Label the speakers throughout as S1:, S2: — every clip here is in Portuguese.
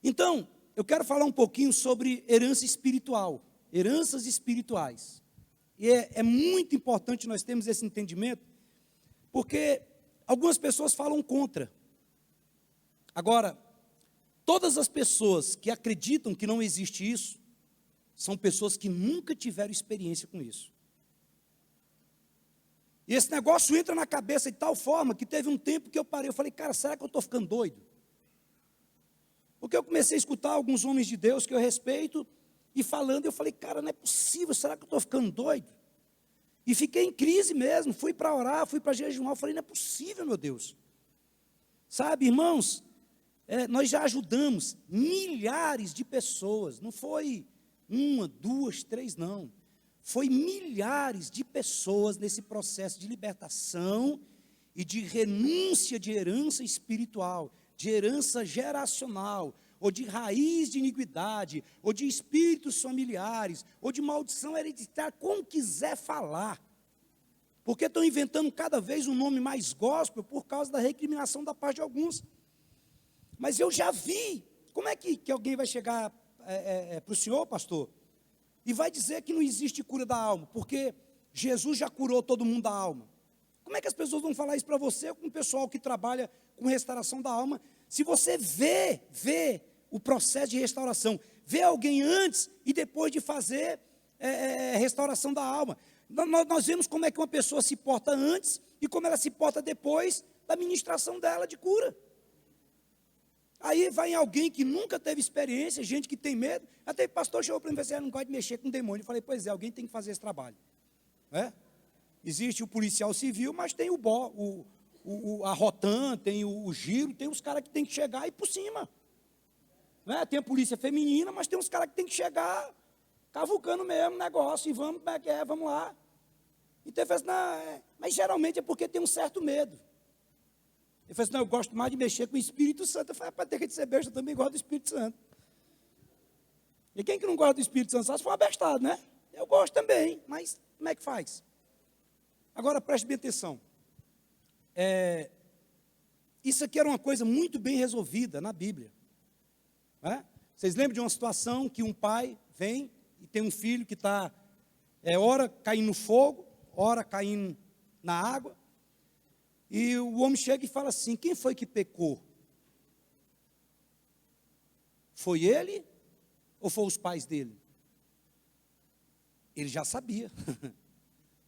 S1: Então, eu quero falar um pouquinho sobre herança espiritual, heranças espirituais. E é muito importante nós termos esse entendimento, porque algumas pessoas falam contra. Agora, todas as pessoas que acreditam que não existe isso, são pessoas que nunca tiveram experiência com isso. E esse negócio entra na cabeça de tal forma que teve um tempo que eu parei, eu falei, cara, será que eu estou ficando doido? Porque eu comecei a escutar alguns homens de Deus que eu respeito, e falando, eu falei, cara, não é possível, será que eu estou ficando doido? E fiquei em crise mesmo, fui para orar, fui para jejuar, eu falei, não é possível, meu Deus. Sabe, irmãos, nós já ajudamos milhares de pessoas, não foi uma, duas, três, não. Foi milhares de pessoas nesse processo de libertação e de renúncia de herança espiritual, de herança geracional, ou de raiz de iniquidade, ou de espíritos familiares, ou de maldição hereditária, como quiser falar. Porque estão inventando cada vez um nome mais gospel por causa da recriminação da parte de alguns. Mas eu já vi. Como é que alguém vai chegar para o senhor, pastor, e vai dizer que não existe cura da alma, porque Jesus já curou todo mundo da alma? Como é que as pessoas vão falar isso para você, com o pessoal que trabalha com restauração da alma, se você vê o processo de restauração, vê alguém antes e depois de fazer restauração da alma? Nós vemos como é que uma pessoa se porta antes e como ela se porta depois da ministração dela de cura. Aí vai alguém que nunca teve experiência, gente que tem medo. Até o pastor chegou para mim e falou assim, não gosta de mexer com demônio. Eu falei, pois é, alguém tem que fazer esse trabalho. Existe o policial civil, mas tem a Rotan, tem o Giro, tem os caras que tem que chegar e ir por cima. Tem a polícia feminina, mas tem uns caras que tem que chegar cavucando mesmo o negócio, e vamos, como é que é, vamos lá. Então ele falou assim, mas geralmente é porque tem um certo medo. Ele falou assim, não, eu gosto mais de mexer com o Espírito Santo. Eu falei, para ter que ser besta, eu também gosto do Espírito Santo. E quem que não gosta do Espírito Santo? Só se for abestado, né? Eu gosto também, mas como é que faz? Agora, preste bem atenção. Isso aqui era uma coisa muito bem resolvida na Bíblia. Vocês lembram de uma situação que um pai vem e tem um filho que está, ora caindo no fogo, ora caindo na água, e o homem chega e fala assim, quem foi que pecou? Foi ele ou foi os pais dele? Ele já sabia.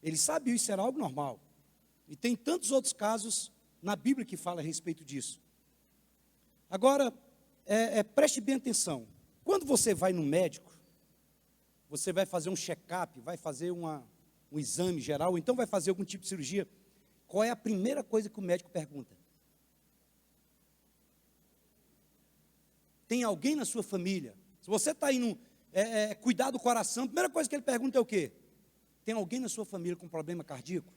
S1: Ele sabia, isso era algo normal. E tem tantos outros casos na Bíblia que falam a respeito disso. Agora, preste bem atenção. Quando você vai no médico, você vai fazer um check-up, vai fazer um exame geral, ou então vai fazer algum tipo de cirurgia, qual é a primeira coisa que o médico pergunta? Tem alguém na sua família? Se você está indo cuidar do coração, a primeira coisa que ele pergunta é o quê? Tem alguém na sua família com problema cardíaco?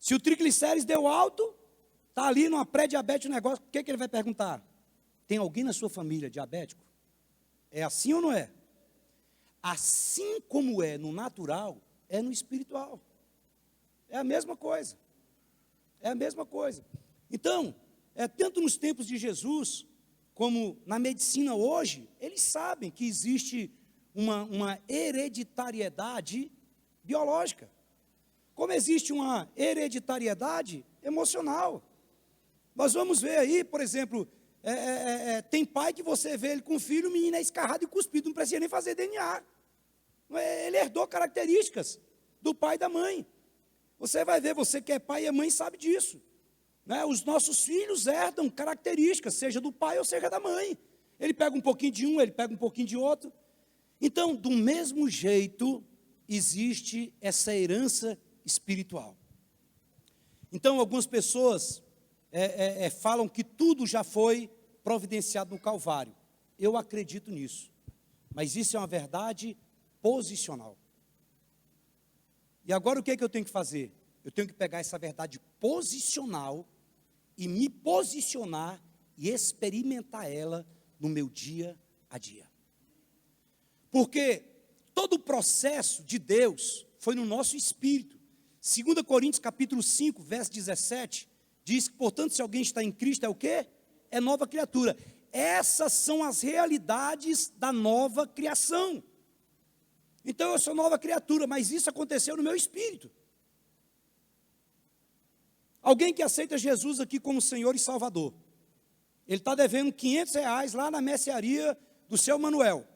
S1: Se o triglicérides deu alto, está ali numa pré-diabetes, o negócio, o que ele vai perguntar? Tem alguém na sua família diabético? É assim ou não é? Assim como é no natural, é no espiritual. É a mesma coisa. É a mesma coisa. Então, tanto nos tempos de Jesus, como na medicina hoje, eles sabem que existe uma hereditariedade biológica. Como existe uma hereditariedade emocional. Nós vamos ver aí, por exemplo, tem pai que você vê ele com filho, o menino é escarrado e cuspido, não precisa nem fazer DNA. Ele herdou características do pai e da mãe. Você vai ver, você que é pai e mãe sabe disso. Os nossos filhos herdam características, seja do pai ou seja da mãe. Ele pega um pouquinho de um, ele pega um pouquinho de outro. Então, do mesmo jeito, existe essa herança espiritual. Então, algumas pessoas falam que tudo já foi providenciado no Calvário. Eu acredito nisso. Mas isso é uma verdade posicional. E agora o que eu tenho que fazer? Eu tenho que pegar essa verdade posicional e me posicionar e experimentar ela no meu dia a dia. Porque todo o processo de Deus foi no nosso espírito. 2 Coríntios capítulo 5, verso 17, diz que, portanto, se alguém está em Cristo, é o quê? É nova criatura. essas são as realidades da nova criação. Então eu sou nova criatura, mas isso aconteceu no meu espírito. Alguém que aceita Jesus aqui como Senhor e Salvador, ele está devendo R$500 lá na mercearia do seu Manuel.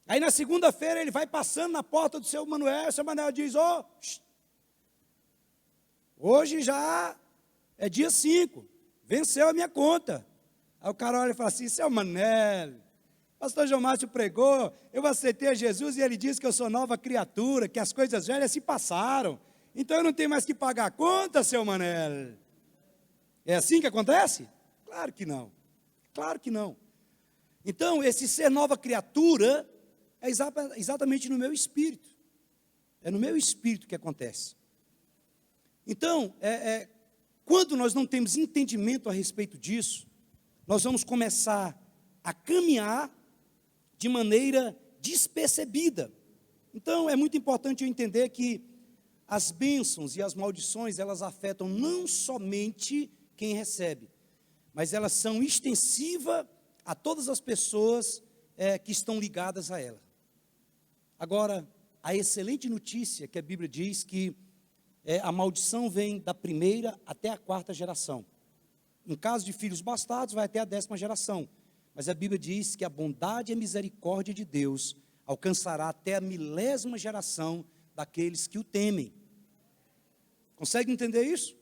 S1: Aí na segunda-feira ele vai passando na porta do seu Manuel, o seu Manuel diz, hoje já é dia 5, venceu a minha conta. Aí o cara olha e fala assim, seu Manuel, pastor João Márcio pregou, eu aceitei a Jesus e ele disse que eu sou nova criatura, que as coisas velhas se passaram, então eu não tenho mais que pagar a conta, seu Manuel. É assim que acontece? Claro que não, claro que não. Então esse ser nova criatura é exatamente no meu espírito, é no meu espírito que acontece. Então, quando nós não temos entendimento a respeito disso, nós vamos começar a caminhar de maneira despercebida. Então, é muito importante eu entender que as bênçãos e as maldições, elas afetam não somente quem recebe, mas elas são extensivas a todas as pessoas que estão ligadas a ela. Agora, a excelente notícia que a Bíblia diz que a maldição vem da primeira até a 4ª geração. Em caso de filhos bastardos, vai até a 10ª geração. Mas a Bíblia diz que a bondade e a misericórdia de Deus alcançará até a 1000ª geração daqueles que o temem. Consegue entender isso?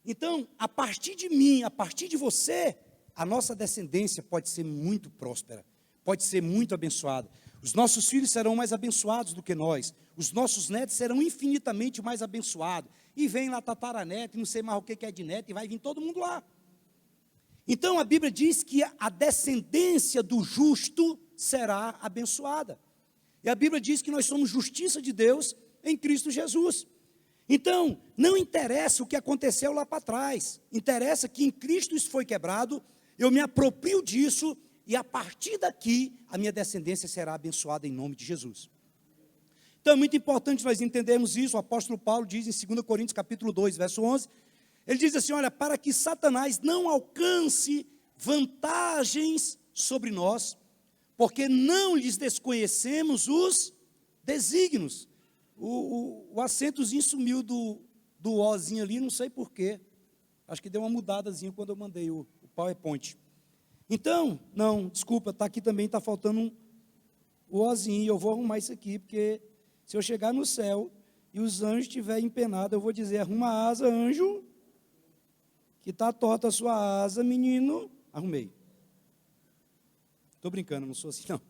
S1: Então, a partir de mim, a partir de você, a nossa descendência pode ser muito próspera, pode ser muito abençoada. Os nossos filhos serão mais abençoados do que nós. Os nossos netos serão infinitamente mais abençoados. E vem lá tataraneto, e não sei mais o que é de neto, e vai vir todo mundo lá. Então a Bíblia diz que a descendência do justo será abençoada. E a Bíblia diz que nós somos justiça de Deus em Cristo Jesus. Então, não interessa o que aconteceu lá para trás. Interessa que em Cristo isso foi quebrado, eu me aproprio disso, e a partir daqui, a minha descendência será abençoada em nome de Jesus. Então é muito importante nós entendermos isso. O apóstolo Paulo diz em 2 Coríntios capítulo 2, verso 11, ele diz assim, olha, para que Satanás não alcance vantagens sobre nós, porque não lhes desconhecemos os desígnios. O acentozinho sumiu do Ozinho ali, não sei porquê. Acho que deu uma mudadazinha quando eu mandei o PowerPoint. Então, não, desculpa, está aqui também, está faltando o Ozinho, eu vou arrumar isso aqui, porque se eu chegar no céu e os anjos estiverem empenados, eu vou dizer, arruma a asa, anjo, que está torta a sua asa, menino. Arrumei. Estou brincando, não sou assim não.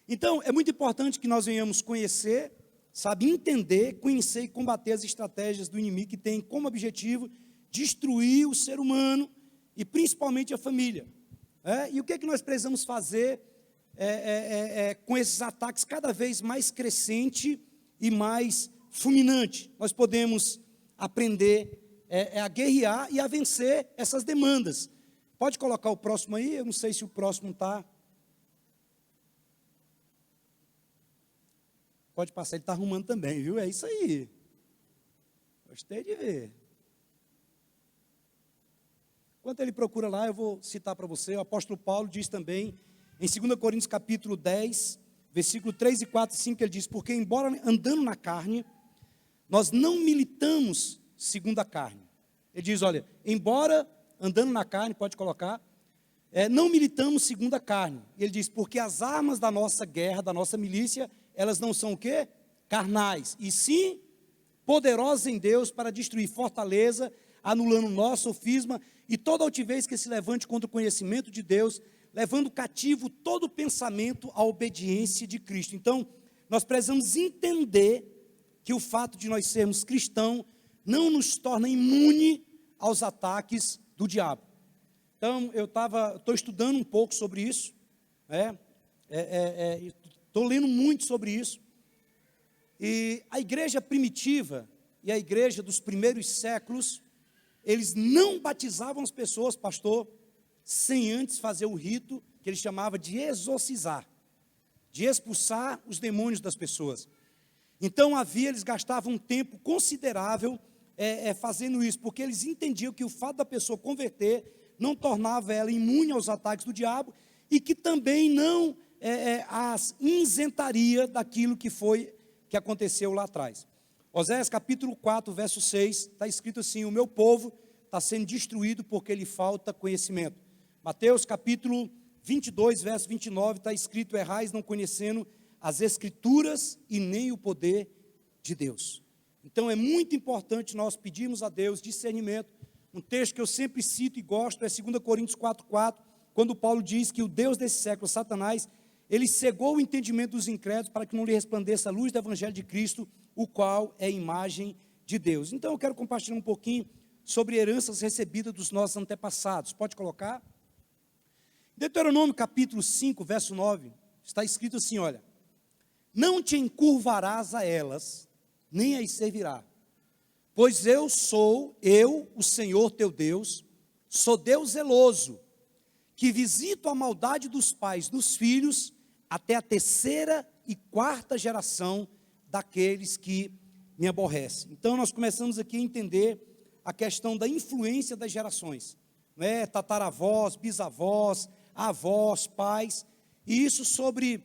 S1: Então, é muito importante que nós venhamos conhecer, sabe, entender, conhecer e combater as estratégias do inimigo que tem como objetivo destruir o ser humano e principalmente a família. E o que é que nós precisamos fazer com esses ataques cada vez mais crescente e mais fulminante? Nós podemos aprender a guerrear e a vencer essas demandas. Pode colocar o próximo aí? Eu não sei se o próximo está. Pode passar, ele está arrumando também, viu? É isso aí. Gostei de ver. Enquanto ele procura lá, eu vou citar para você, o apóstolo Paulo diz também, em 2 Coríntios capítulo 10, versículo 3 e 4 e 5, ele diz, porque embora andando na carne, nós não militamos segundo a carne. Ele diz, olha, embora andando na carne, pode colocar, não militamos segundo a carne. Ele diz, porque as armas da nossa guerra, da nossa milícia, elas não são o quê? Carnais, e sim poderosas em Deus para destruir fortaleza, anulando nosso sofisma e toda altivez que se levante contra o conhecimento de Deus, levando cativo todo pensamento à obediência de Cristo. Então, nós precisamos entender que o fato de nós sermos cristãos não nos torna imune aos ataques do diabo. Então, eu estou estudando um pouco sobre isso, estou lendo muito sobre isso, e a igreja primitiva e a igreja dos primeiros séculos, eles não batizavam as pessoas, pastor, sem antes fazer o rito que ele chamava de exorcizar, de expulsar os demônios das pessoas. Então eles gastavam um tempo considerável fazendo isso, porque eles entendiam que o fato da pessoa converter não tornava ela imune aos ataques do diabo e que também não as isentaria daquilo que aconteceu lá atrás. Oséias capítulo 4, verso 6, está escrito assim: o meu povo está sendo destruído porque lhe falta conhecimento. Mateus capítulo 22, verso 29, está escrito: errais não conhecendo as escrituras e nem o poder de Deus. Então é muito importante nós pedirmos a Deus discernimento. Um texto que eu sempre cito e gosto é 2 Coríntios 4,4, quando Paulo diz que o Deus desse século, Satanás, ele cegou o entendimento dos incrédulos para que não lhe resplandeça a luz do evangelho de Cristo, o qual é a imagem de Deus. Então eu quero compartilhar um pouquinho sobre heranças recebidas dos nossos antepassados. Pode colocar? Deuteronômio capítulo 5, verso 9, está escrito assim, olha: não te encurvarás a elas, nem as servirá, pois eu, o Senhor teu Deus, sou Deus zeloso, que visito a maldade dos pais dos filhos, até a 3ª e 4ª geração daqueles que me aborrecem. Então nós começamos aqui a entender a questão da influência das gerações, né? Tataravós, bisavós, avós, pais, e isso sobre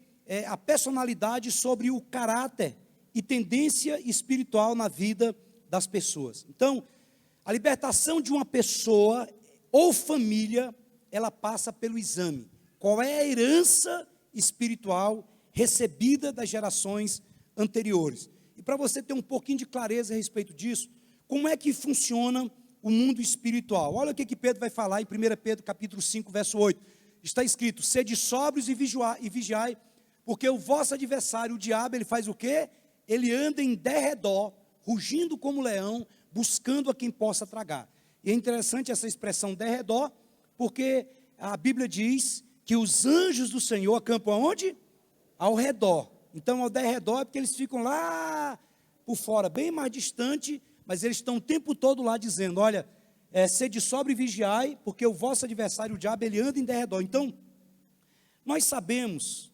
S1: a personalidade, sobre o caráter e tendência espiritual na vida das pessoas. Então, a libertação de uma pessoa ou família, ela passa pelo exame. Qual é a herança espiritual recebida das gerações anteriores? E para você ter um pouquinho de clareza a respeito disso, como é que funciona o mundo espiritual? Olha o que Pedro vai falar em 1 Pedro capítulo 5, verso 8. Está escrito: sede sóbrios e vigiai, porque o vosso adversário, o diabo, ele faz o quê? Ele anda em derredor, rugindo como leão, buscando a quem possa tragar. E é interessante essa expressão derredor, porque a Bíblia diz que os anjos do Senhor acampam aonde? Ao redor. Então, ao derredor é porque eles ficam lá por fora, bem mais distante, mas eles estão o tempo todo lá dizendo: olha, sede sóbrio e vigiai, porque o vosso adversário, o diabo, ele anda em derredor. Então, nós sabemos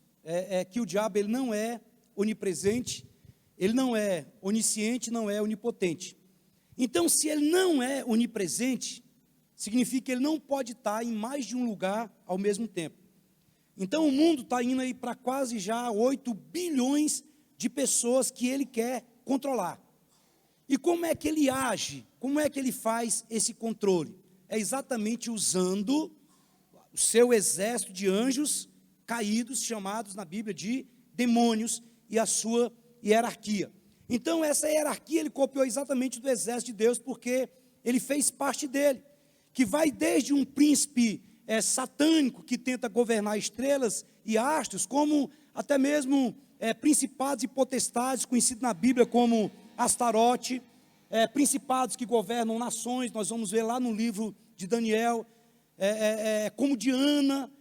S1: que o diabo ele não é onipresente, ele não é onisciente, não é onipotente. Então, se ele não é onipresente, significa que ele não pode estar em mais de um lugar ao mesmo tempo. Então, o mundo está indo aí para quase já 8 bilhões de pessoas que ele quer controlar. E como é que ele age? Como é que ele faz esse controle? É exatamente usando o seu exército de anjos caídos, chamados na Bíblia de demônios, e a sua hierarquia. Então, essa hierarquia ele copiou exatamente do exército de Deus, porque ele fez parte dele, que vai desde um príncipe satânico, que tenta governar estrelas e astros, como até mesmo principados e potestades, conhecidos na Bíblia como Astarote, principados que governam nações, nós vamos ver lá no livro de Daniel, como Diana,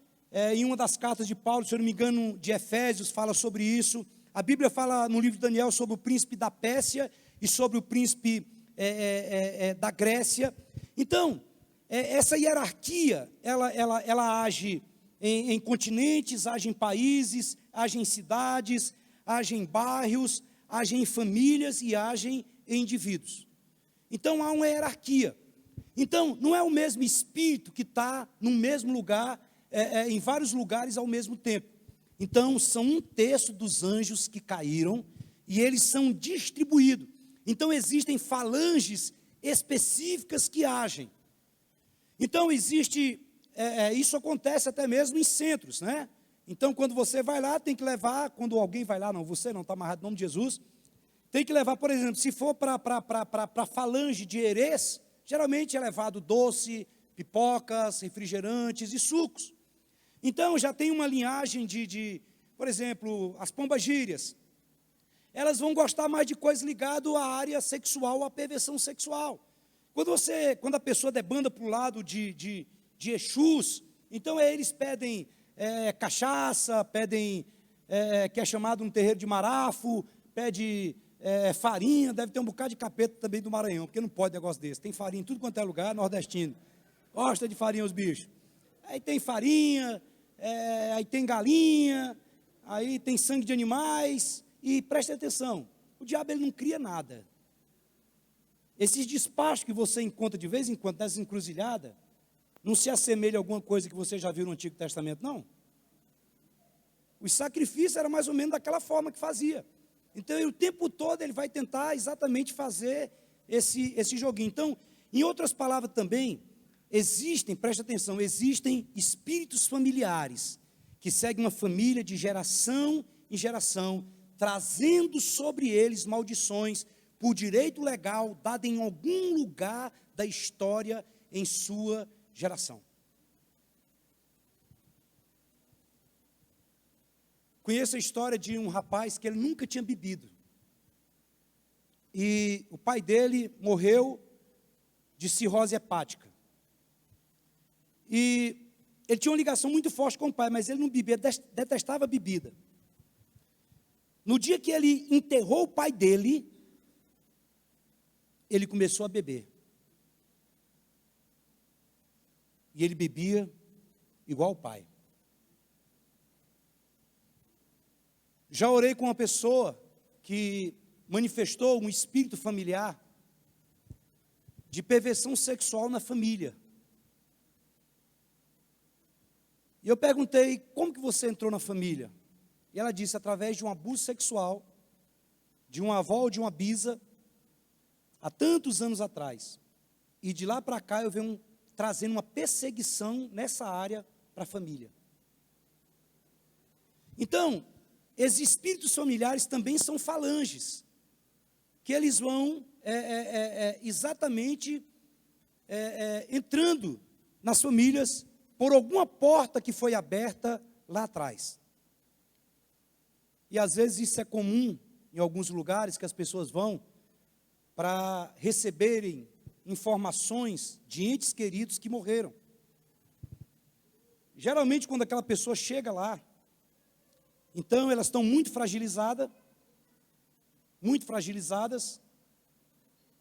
S1: em uma das cartas de Paulo, se eu não me engano, de Efésios, fala sobre isso. A Bíblia fala no livro de Daniel sobre o príncipe da Pérsia e sobre o príncipe da Grécia. Então, essa hierarquia, ela age em continentes, age em países, age em cidades, age em bairros, age em famílias e age em indivíduos. Então, há uma hierarquia. Então, não é o mesmo espírito que está no mesmo lugar, em vários lugares ao mesmo tempo. Então, são 1/3 dos anjos que caíram e eles são distribuídos. Então, existem falanges específicas que agem. Então, isso acontece até mesmo em centros, né? Então, quando você vai lá, tem que levar, quando alguém vai lá, não, você não, está amarrado em nome de Jesus, tem que levar, por exemplo, se for para a falange de herês, geralmente é levado doce, pipocas, refrigerantes e sucos. Então, já tem uma linhagem por exemplo, as pombagírias. Elas vão gostar mais de coisas ligadas à área sexual, à perversão sexual. Quando a pessoa debanda para o lado de Exus, então eles pedem cachaça, pedem, que é chamado um terreiro de marafo, pede farinha, deve ter um bocado de capeta também do Maranhão, porque não pode negócio desse. Tem farinha em tudo quanto é lugar, nordestino. Gosta de farinha os bichos. Aí tem farinha, aí tem galinha, aí tem sangue de animais, e preste atenção, o diabo ele não cria nada. Esses despachos que você encontra de vez em quando, nessa encruzilhada, não se assemelha a alguma coisa que você já viu no Antigo Testamento, não? Os sacrifícios eram mais ou menos daquela forma que fazia. Então, o tempo todo ele vai tentar exatamente fazer esse joguinho. Então, em outras palavras também, preste atenção, existem espíritos familiares que seguem uma família de geração em geração, trazendo sobre eles maldições por direito legal dado em algum lugar da história em sua geração. Conheço a história de um rapaz que ele nunca tinha bebido. E o pai dele morreu de cirrose hepática. E ele tinha uma ligação muito forte com o pai, mas ele não bebia, detestava bebida. No dia que ele enterrou o pai dele, ele começou a beber. E ele bebia igual o pai. Já orei com uma pessoa que manifestou um espírito familiar de perversão sexual na família. E eu perguntei, como que você entrou na família? E ela disse, através de um abuso sexual, de uma avó ou de uma bisa, há tantos anos atrás. E de lá para cá eu venho trazendo uma perseguição nessa área para a família. Então, esses espíritos familiares também são falanges, que eles vão exatamente entrando nas famílias por alguma porta que foi aberta lá atrás. E às vezes isso é comum em alguns lugares que as pessoas vão para receberem informações de entes queridos que morreram. Geralmente quando aquela pessoa chega lá, então elas estão muito fragilizadas,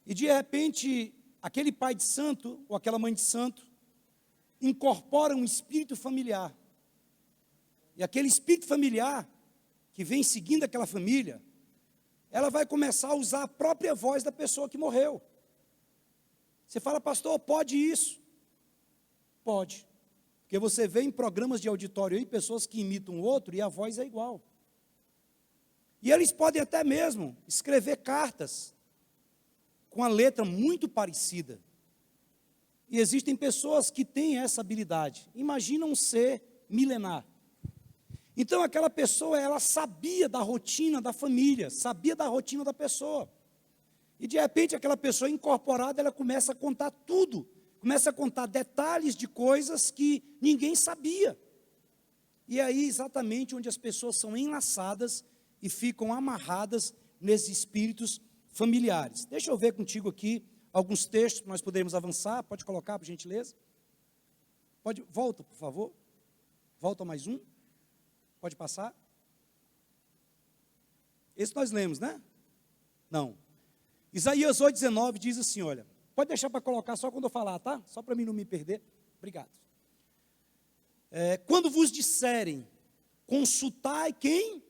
S1: e de repente aquele pai de santo ou aquela mãe de santo incorpora um espírito familiar. E aquele espírito familiar que vem seguindo aquela família, ela vai começar a usar a própria voz da pessoa que morreu. Você fala, pastor, pode isso? Pode. Porque você vê em programas de auditório aí, pessoas que imitam o outro e a voz é igual. E eles podem até mesmo escrever cartas com a letra muito parecida. E existem pessoas que têm essa habilidade. Imagina um ser milenar. Então aquela pessoa, ela sabia da rotina da família, sabia da rotina da pessoa. E de repente aquela pessoa incorporada, ela começa a contar tudo. Começa a contar detalhes de coisas que ninguém sabia. E aí exatamente onde as pessoas são enlaçadas e ficam amarradas nesses espíritos familiares. Deixa eu ver contigo aqui alguns textos que nós podemos avançar. Pode colocar, por gentileza? Volta, por favor. Volta mais um. Pode passar. Esse nós lemos, né? Não. Isaías 8,19 diz assim, olha. Pode deixar para colocar só quando eu falar, tá? Só para mim não me perder. Obrigado. Quando vos disserem, consultai quem?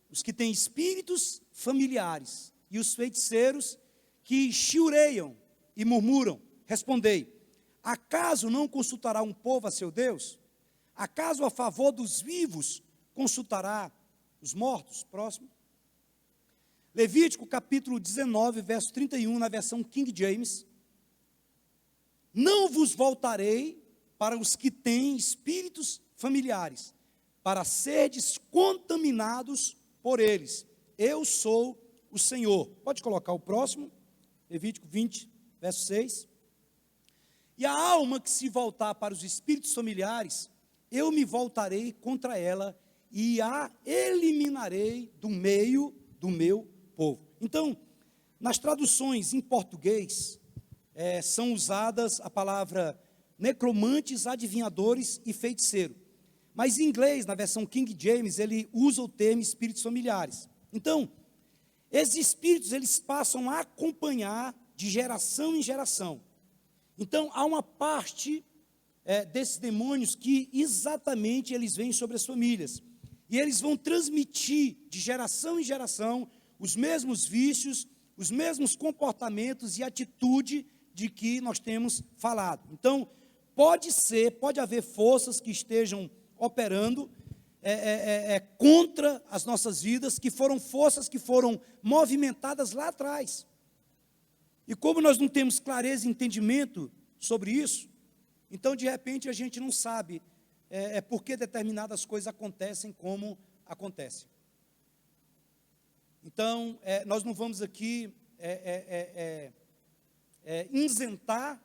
S1: Os que têm espíritos familiares e os feiticeiros que chiureiam e murmuram. Respondei, acaso não consultará um povo a seu Deus? Acaso a favor dos vivos consultará os mortos? Próximo. Levítico capítulo 19, verso 31, na versão King James. Não vos voltarei para os que têm espíritos familiares, para serdes contaminados por eles. Eu sou o Senhor. Pode colocar o próximo. Levítico 20, verso 6. E a alma que se voltar para os espíritos familiares, eu me voltarei contra ela e a eliminarei do meio do meu povo. Então, nas traduções em português, são usadas a palavra necromantes, adivinhadores e feiticeiro. Mas em inglês, na versão King James, ele usa o termo espíritos familiares. Então, esses espíritos, eles passam a acompanhar de geração em geração. Então, há uma parte desses demônios que exatamente eles vêm sobre as famílias. E eles vão transmitir de geração em geração os mesmos vícios, os mesmos comportamentos e atitude de que nós temos falado. Então, pode haver forças que estejam operando contra as nossas vidas, que foram forças que foram movimentadas lá atrás. E como nós não temos clareza e entendimento sobre isso, então de repente a gente não sabe por que determinadas coisas acontecem como acontecem. Então, nós não vamos aqui isentar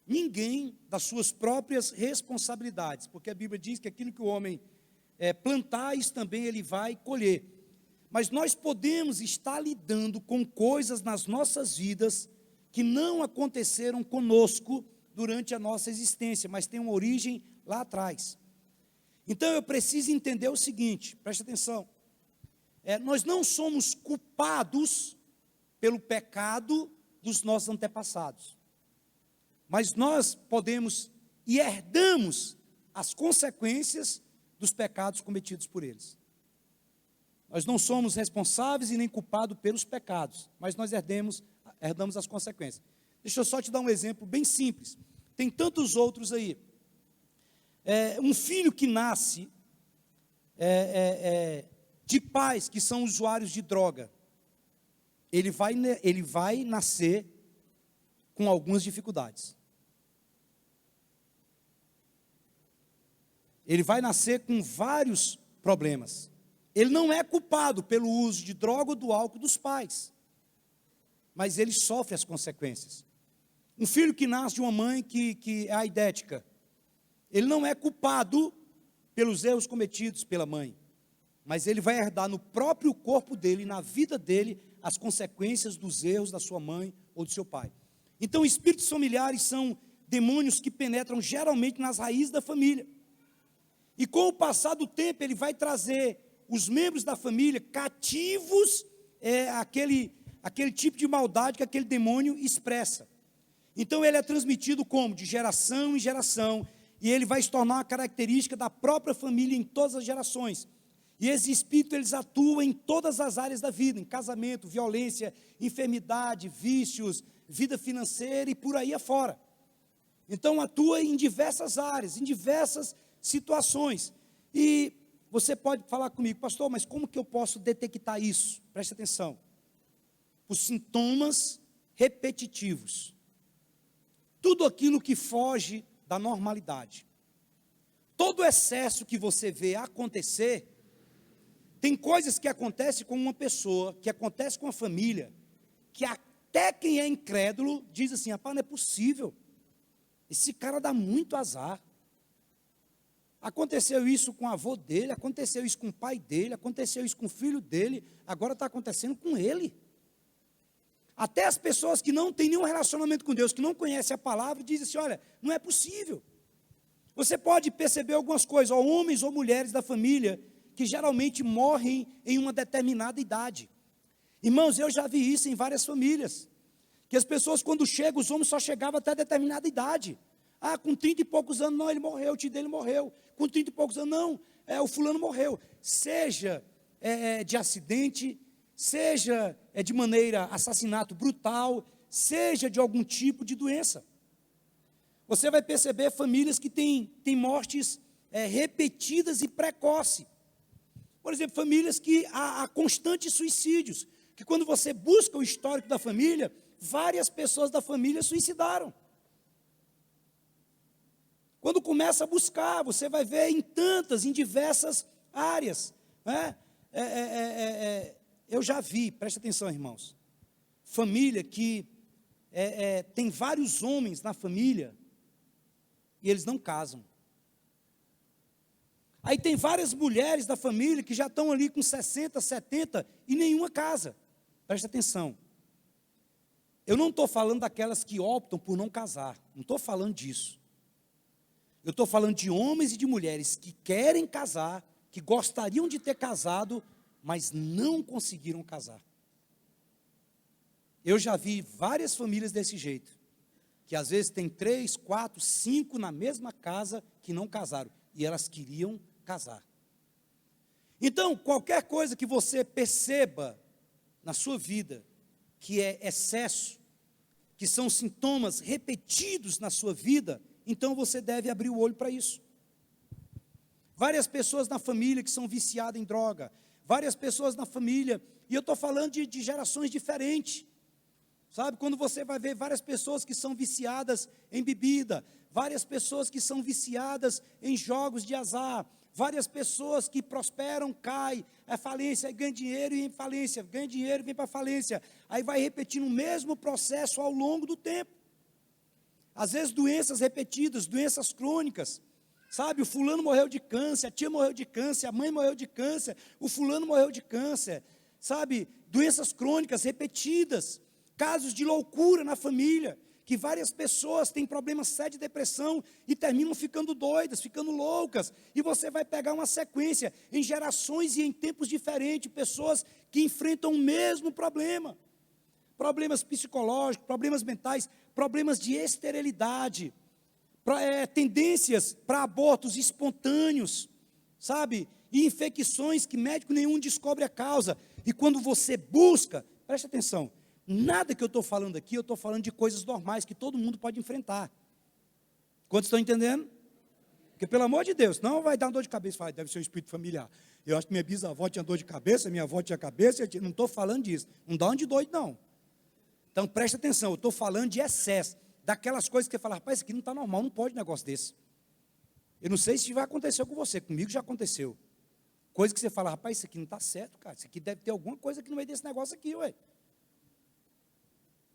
S1: ninguém das suas próprias responsabilidades, porque a Bíblia diz que aquilo que o homem plantar, isso também ele vai colher. Mas nós podemos estar lidando com coisas nas nossas vidas que não aconteceram conosco durante a nossa existência, mas tem uma origem lá atrás. Então eu preciso entender o seguinte, preste atenção, nós não somos culpados pelo pecado dos nossos antepassados, mas nós podemos e herdamos as consequências dos pecados cometidos por eles. Nós não somos responsáveis e nem culpados pelos pecados, mas nós herdamos as consequências. Deixa eu só te dar um exemplo bem simples. Tem tantos outros aí. Um filho que nasce de pais que são usuários de droga, ele vai nascer com algumas dificuldades. Ele vai nascer com vários problemas. Ele não é culpado pelo uso de droga ou do álcool dos pais, mas ele sofre as consequências. Um filho que nasce de uma mãe que é aidética, ele não é culpado pelos erros cometidos pela mãe, mas ele vai herdar no próprio corpo dele, na vida dele, as consequências dos erros da sua mãe ou do seu pai. Então, espíritos familiares são demônios que penetram geralmente nas raízes da família. E com o passar do tempo, ele vai trazer os membros da família cativos aquele tipo de maldade que aquele demônio expressa. Então ele é transmitido como? De geração em geração, e ele vai se tornar uma característica da própria família em todas as gerações. E esses espíritos, eles atuam em todas as áreas da vida, em casamento, violência, enfermidade, vícios, vida financeira e por aí afora. Então atua em diversas áreas, em diversas situações. E você pode falar comigo, pastor, mas como que eu posso detectar isso? Preste atenção. Os sintomas repetitivos. Tudo aquilo que foge da normalidade. Todo excesso que você vê acontecer, tem coisas que acontecem com uma pessoa, que acontecem com a família, que até quem é incrédulo diz assim, rapaz, não é possível. Esse cara dá muito azar. Aconteceu isso com o avô dele, aconteceu isso com o pai dele, aconteceu isso com o filho dele, agora está acontecendo com ele. Até as pessoas que não têm nenhum relacionamento com Deus, que não conhecem a palavra, dizem assim, olha, não é possível. Você pode perceber algumas coisas, homens ou mulheres da família, que geralmente morrem em uma determinada idade. Irmãos, eu já vi isso em várias famílias, que as pessoas quando chegam, os homens só chegavam até determinada idade. Com 30 e poucos anos, não, ele morreu, o tio dele morreu. Com 30 e poucos anos, não, o fulano morreu. Seja de acidente, seja de maneira assassinato brutal, seja de algum tipo de doença. Você vai perceber famílias que têm mortes repetidas e precoces. Por exemplo, famílias que há constantes suicídios, que quando você busca o histórico da família, várias pessoas da família suicidaram. Quando começa a buscar, você vai ver em diversas áreas. Né? Eu já vi, preste atenção, irmãos, família que tem vários homens na família e eles não casam. Aí tem várias mulheres da família que já estão ali com 60, 70 e nenhuma casa. Preste atenção. Eu não estou falando daquelas que optam por não casar, não estou falando disso. Eu estou falando de homens e de mulheres que querem casar, que gostariam de ter casado, mas não conseguiram casar. Eu já vi várias famílias desse jeito, que às vezes tem 3, 4, 5 na mesma casa que não casaram, e elas queriam casar. Então, qualquer coisa que você perceba na sua vida, que é excesso, que são sintomas repetidos na sua vida, então você deve abrir o olho para isso. Várias pessoas na família que são viciadas em droga, várias pessoas na família, e eu estou falando de gerações diferentes, sabe? Quando você vai ver várias pessoas que são viciadas em bebida, várias pessoas que são viciadas em jogos de azar, várias pessoas que prosperam, caem, é falência, ganha dinheiro e em falência, ganha dinheiro e vem para falência, aí vai repetindo o mesmo processo ao longo do tempo. Às vezes doenças repetidas, doenças crônicas, sabe, o fulano morreu de câncer, a tia morreu de câncer, a mãe morreu de câncer, o fulano morreu de câncer, sabe, doenças crônicas repetidas, casos de loucura na família, que várias pessoas têm problemas sérios de depressão e terminam ficando doidas, ficando loucas, e você vai pegar uma sequência em gerações e em tempos diferentes, pessoas que enfrentam o mesmo problema, problemas psicológicos, problemas mentais, problemas de esterilidade, tendências para abortos espontâneos, sabe? E infecções que médico nenhum descobre a causa. E quando você busca, preste atenção, nada que eu estou falando aqui, eu estou falando de coisas normais que todo mundo pode enfrentar. Quantos estão entendendo? Porque, pelo amor de Deus, não vai dar uma dor de cabeça, fala, deve ser um espírito familiar. Eu acho que minha bisavó tinha dor de cabeça, minha avó tinha cabeça, não estou falando disso. Não dá uma de doido, não. Então, preste atenção, eu estou falando de excesso, daquelas coisas que você fala, rapaz, isso aqui não está normal, não pode um negócio desse. Eu não sei se vai acontecer com você, comigo já aconteceu. Coisa que você fala, rapaz, isso aqui não está certo, cara, isso aqui deve ter alguma coisa aqui no meio desse negócio aqui, ué.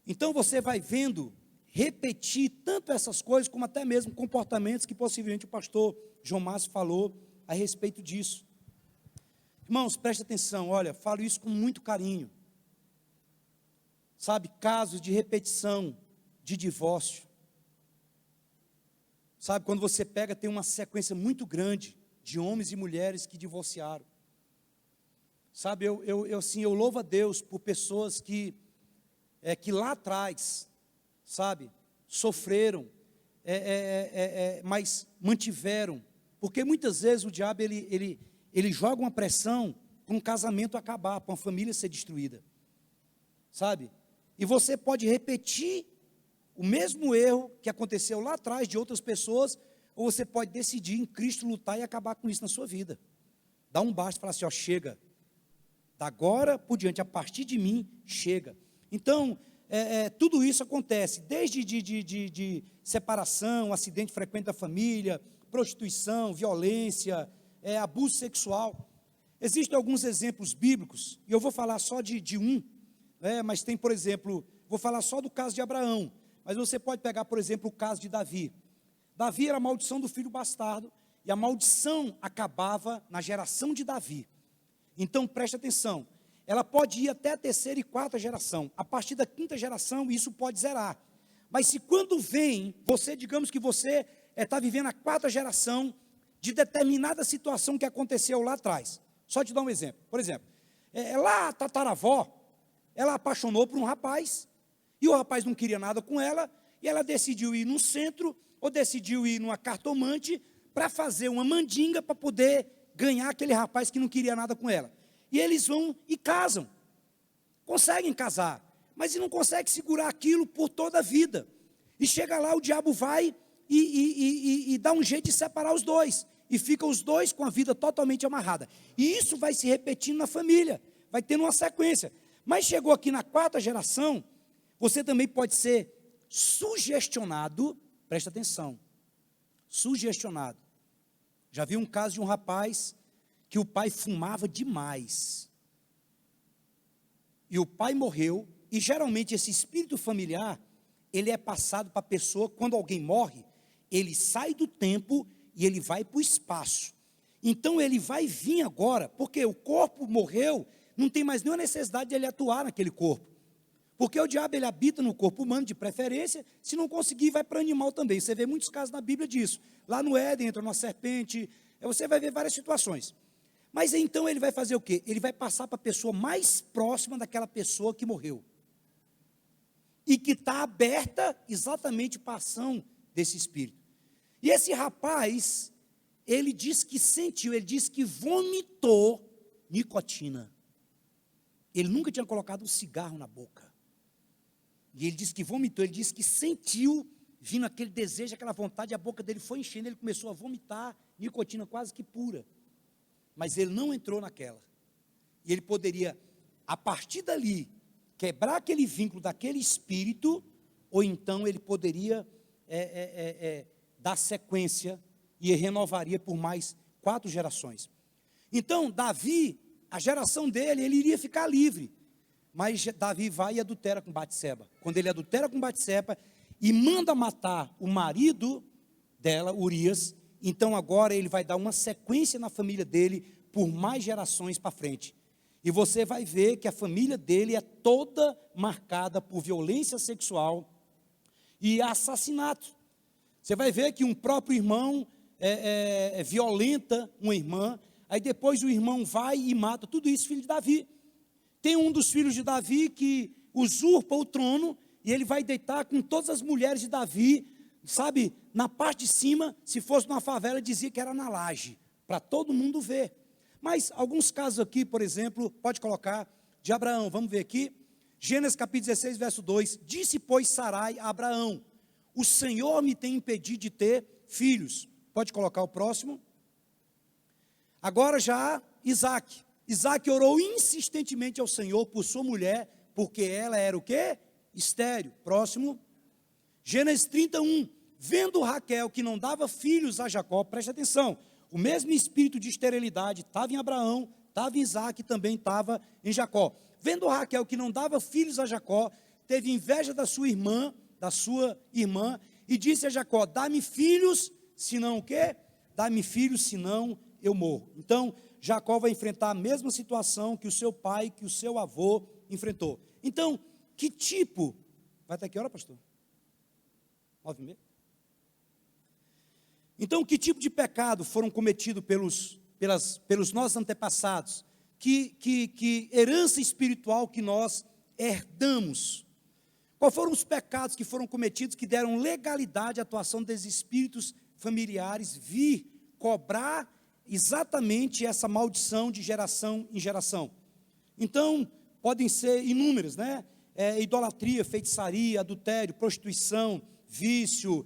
S1: Então, você vai vendo, repetir tanto essas coisas, como até mesmo comportamentos que possivelmente o pastor João Márcio falou a respeito disso. Irmãos, preste atenção, olha, falo isso com muito carinho. Sabe, casos de repetição, de divórcio. Sabe, quando você pega, tem uma sequência muito grande de homens e mulheres que divorciaram. Sabe, eu louvo a Deus por pessoas que lá atrás, sabe, sofreram, mas mantiveram. Porque muitas vezes o diabo, ele joga uma pressão para um casamento acabar, para uma família ser destruída. Sabe? E você pode repetir o mesmo erro que aconteceu lá atrás de outras pessoas, ou você pode decidir em Cristo lutar e acabar com isso na sua vida. Dá um basta e falar assim, ó, chega. Da agora por diante, a partir de mim, chega. Então, tudo isso acontece, desde de separação, acidente frequente da família, prostituição, violência, abuso sexual. Existem alguns exemplos bíblicos, e eu vou falar só de um, mas tem, por exemplo, vou falar só do caso de Abraão, mas você pode pegar, por exemplo, o caso de Davi. Davi era a maldição do filho bastardo, e a maldição acabava na geração de Davi. Então, preste atenção, ela pode ir até a terceira e quarta geração, a partir da quinta geração, isso pode zerar. Mas se quando vem, digamos que você está vivendo a quarta geração de determinada situação que aconteceu lá atrás. Só te dar um exemplo. Por exemplo, lá a tataravó, ela apaixonou por um rapaz, e o rapaz não queria nada com ela, e ela decidiu ir num centro, ou decidiu ir numa cartomante, para fazer uma mandinga, para poder ganhar aquele rapaz que não queria nada com ela. E eles vão e casam, conseguem casar, mas não conseguem segurar aquilo por toda a vida. E chega lá, o diabo vai e dá um jeito de separar os dois, e ficam os dois com a vida totalmente amarrada. E isso vai se repetindo na família, vai tendo uma sequência. Mas chegou aqui na quarta geração, você também pode ser sugestionado, presta atenção, sugestionado. Já vi um caso de um rapaz que o pai fumava demais. E o pai morreu, e geralmente esse espírito familiar, ele é passado para a pessoa, quando alguém morre, ele sai do tempo e ele vai para o espaço. Então ele vai vir agora, porque o corpo morreu, não tem mais nenhuma necessidade de ele atuar naquele corpo. Porque o diabo, ele habita no corpo humano de preferência, se não conseguir, vai para animal também. Você vê muitos casos na Bíblia disso. Lá no Éden, entra uma serpente, você vai ver várias situações. Mas então ele vai fazer o quê? Ele vai passar para a pessoa mais próxima daquela pessoa que morreu. E que está aberta exatamente para a ação desse espírito. E esse rapaz, ele diz que sentiu, ele diz que vomitou nicotina. Ele nunca tinha colocado um cigarro na boca. E ele disse que vomitou, ele disse que sentiu vindo aquele desejo, aquela vontade, a boca dele foi enchendo, ele começou a vomitar, nicotina quase que pura. Mas ele não entrou naquela. E ele poderia, a partir dali, quebrar aquele vínculo daquele espírito, ou então ele poderia dar sequência e renovaria por mais 4 gerações. Então, Davi, a geração dele, ele iria ficar livre. Mas Davi vai e adultera com Batseba. Quando ele adultera com Batseba e manda matar o marido dela, Urias, então agora ele vai dar uma sequência na família dele por mais gerações para frente. E você vai ver que a família dele é toda marcada por violência sexual e assassinato. Você vai ver que um próprio irmão violenta uma irmã, aí depois o irmão vai e mata, tudo isso filho de Davi. Tem um dos filhos de Davi que usurpa o trono, e ele vai deitar com todas as mulheres de Davi, sabe, na parte de cima, se fosse numa favela, dizia que era na laje, para todo mundo ver. Mas alguns casos aqui, por exemplo, pode colocar, de Abraão, vamos ver aqui, Gênesis capítulo 16, verso 2, disse, pois, Sarai a Abraão, o Senhor me tem impedido de ter filhos. Pode colocar o próximo. Agora já Isaac orou insistentemente ao Senhor por sua mulher, porque ela era o quê? Estéril. Próximo. Gênesis 31, vendo Raquel que não dava filhos a Jacó, preste atenção, o mesmo espírito de esterilidade estava em Abraão, estava em Isaac e também estava em Jacó. Vendo Raquel que não dava filhos a Jacó, teve inveja da sua irmã, e disse a Jacó, dá-me filhos, senão o quê? Dá-me filhos, senão eu morro. Então, Jacó vai enfrentar a mesma situação que o seu pai, que o seu avô enfrentou. Então, que tipo, vai até que hora, pastor? 9h30? Então, que tipo de pecado foram cometidos pelos nossos antepassados? Que herança espiritual que nós herdamos? Quais foram os pecados que foram cometidos que deram legalidade à atuação desses espíritos familiares vir cobrar exatamente essa maldição de geração em geração? Então, podem ser inúmeras, né? Idolatria, feitiçaria, adultério, prostituição, vício,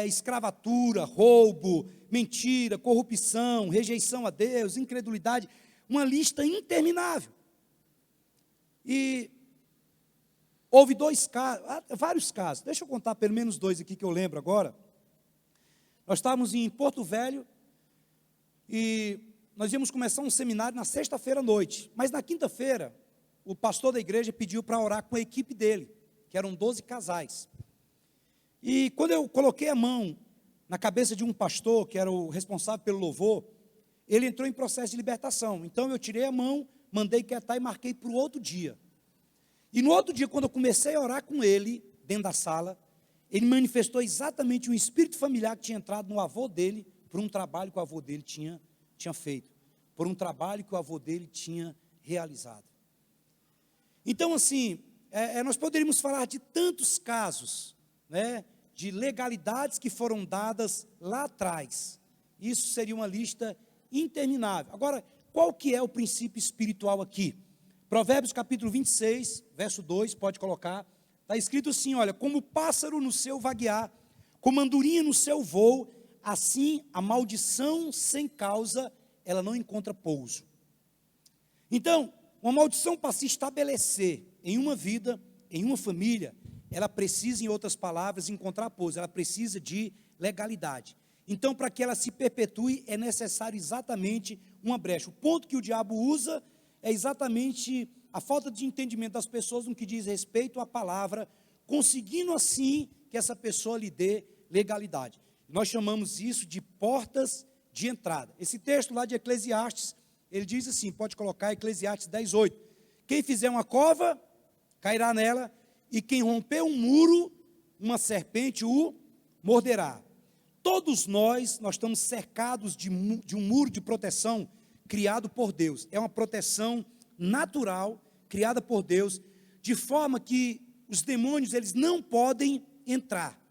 S1: escravatura, roubo, mentira, corrupção, rejeição a Deus, incredulidade, uma lista interminável. E houve vários casos, deixa eu contar pelo menos 2 aqui que eu lembro agora. Nós estávamos em Porto Velho, e nós íamos começar um seminário na sexta-feira à noite, mas na quinta-feira, o pastor da igreja pediu para orar com a equipe dele, que eram 12 casais. E quando eu coloquei a mão na cabeça de um pastor, que era o responsável pelo louvor, ele entrou em processo de libertação. Então eu tirei a mão, mandei quietar e marquei para o outro dia. E no outro dia, quando eu comecei a orar com ele, dentro da sala, ele manifestou exatamente um espírito familiar que tinha entrado no avô dele, por um trabalho que o avô dele tinha feito, por um trabalho que o avô dele tinha realizado. Então, assim, nós poderíamos falar de tantos casos, né, de legalidades que foram dadas lá atrás. Isso seria uma lista interminável. Agora, qual que é o princípio espiritual aqui? Provérbios capítulo 26, verso 2, pode colocar, está escrito assim, olha, como o pássaro no seu vaguear, como a andorinha no seu voo, assim a maldição sem causa, ela não encontra pouso. Então, uma maldição para se estabelecer em uma vida, em uma família, ela precisa, em outras palavras, encontrar pouso, ela precisa de legalidade. Então, para que ela se perpetue, é necessário exatamente uma brecha. O ponto que o diabo usa é exatamente a falta de entendimento das pessoas no que diz respeito à palavra, conseguindo assim que essa pessoa lhe dê legalidade. Nós chamamos isso de portas de entrada. Esse texto lá de Eclesiastes, ele diz assim, pode colocar Eclesiastes 10:8. Quem fizer uma cova, cairá nela, e quem romper um muro, uma serpente o morderá. Todos nós estamos cercados de um muro de proteção criado por Deus. É uma proteção natural, criada por Deus, de forma que os demônios eles não podem entrar.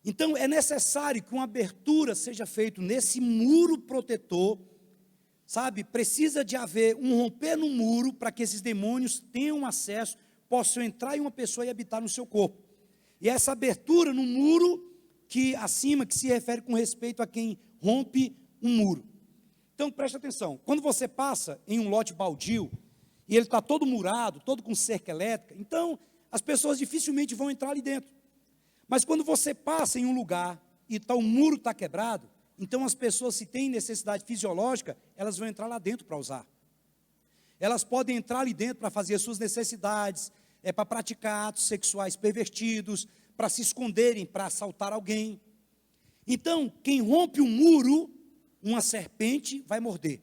S1: Então, é necessário que uma abertura seja feita nesse muro protetor, sabe? Precisa de haver um romper no muro para que esses demônios tenham acesso, possam entrar em uma pessoa e habitar no seu corpo. E essa abertura no muro que acima, que se refere com respeito a quem rompe um muro. Então preste atenção, quando você passa em um lote baldio, e ele está todo murado, todo com cerca elétrica, então as pessoas dificilmente vão entrar ali dentro. Mas quando você passa em um lugar e o muro está quebrado, então as pessoas, se têm necessidade fisiológica, elas vão entrar lá dentro para usar. Elas podem entrar ali dentro para fazer as suas necessidades, para praticar atos sexuais pervertidos, para se esconderem, para assaltar alguém. Então, quem rompe um muro, uma serpente vai morder.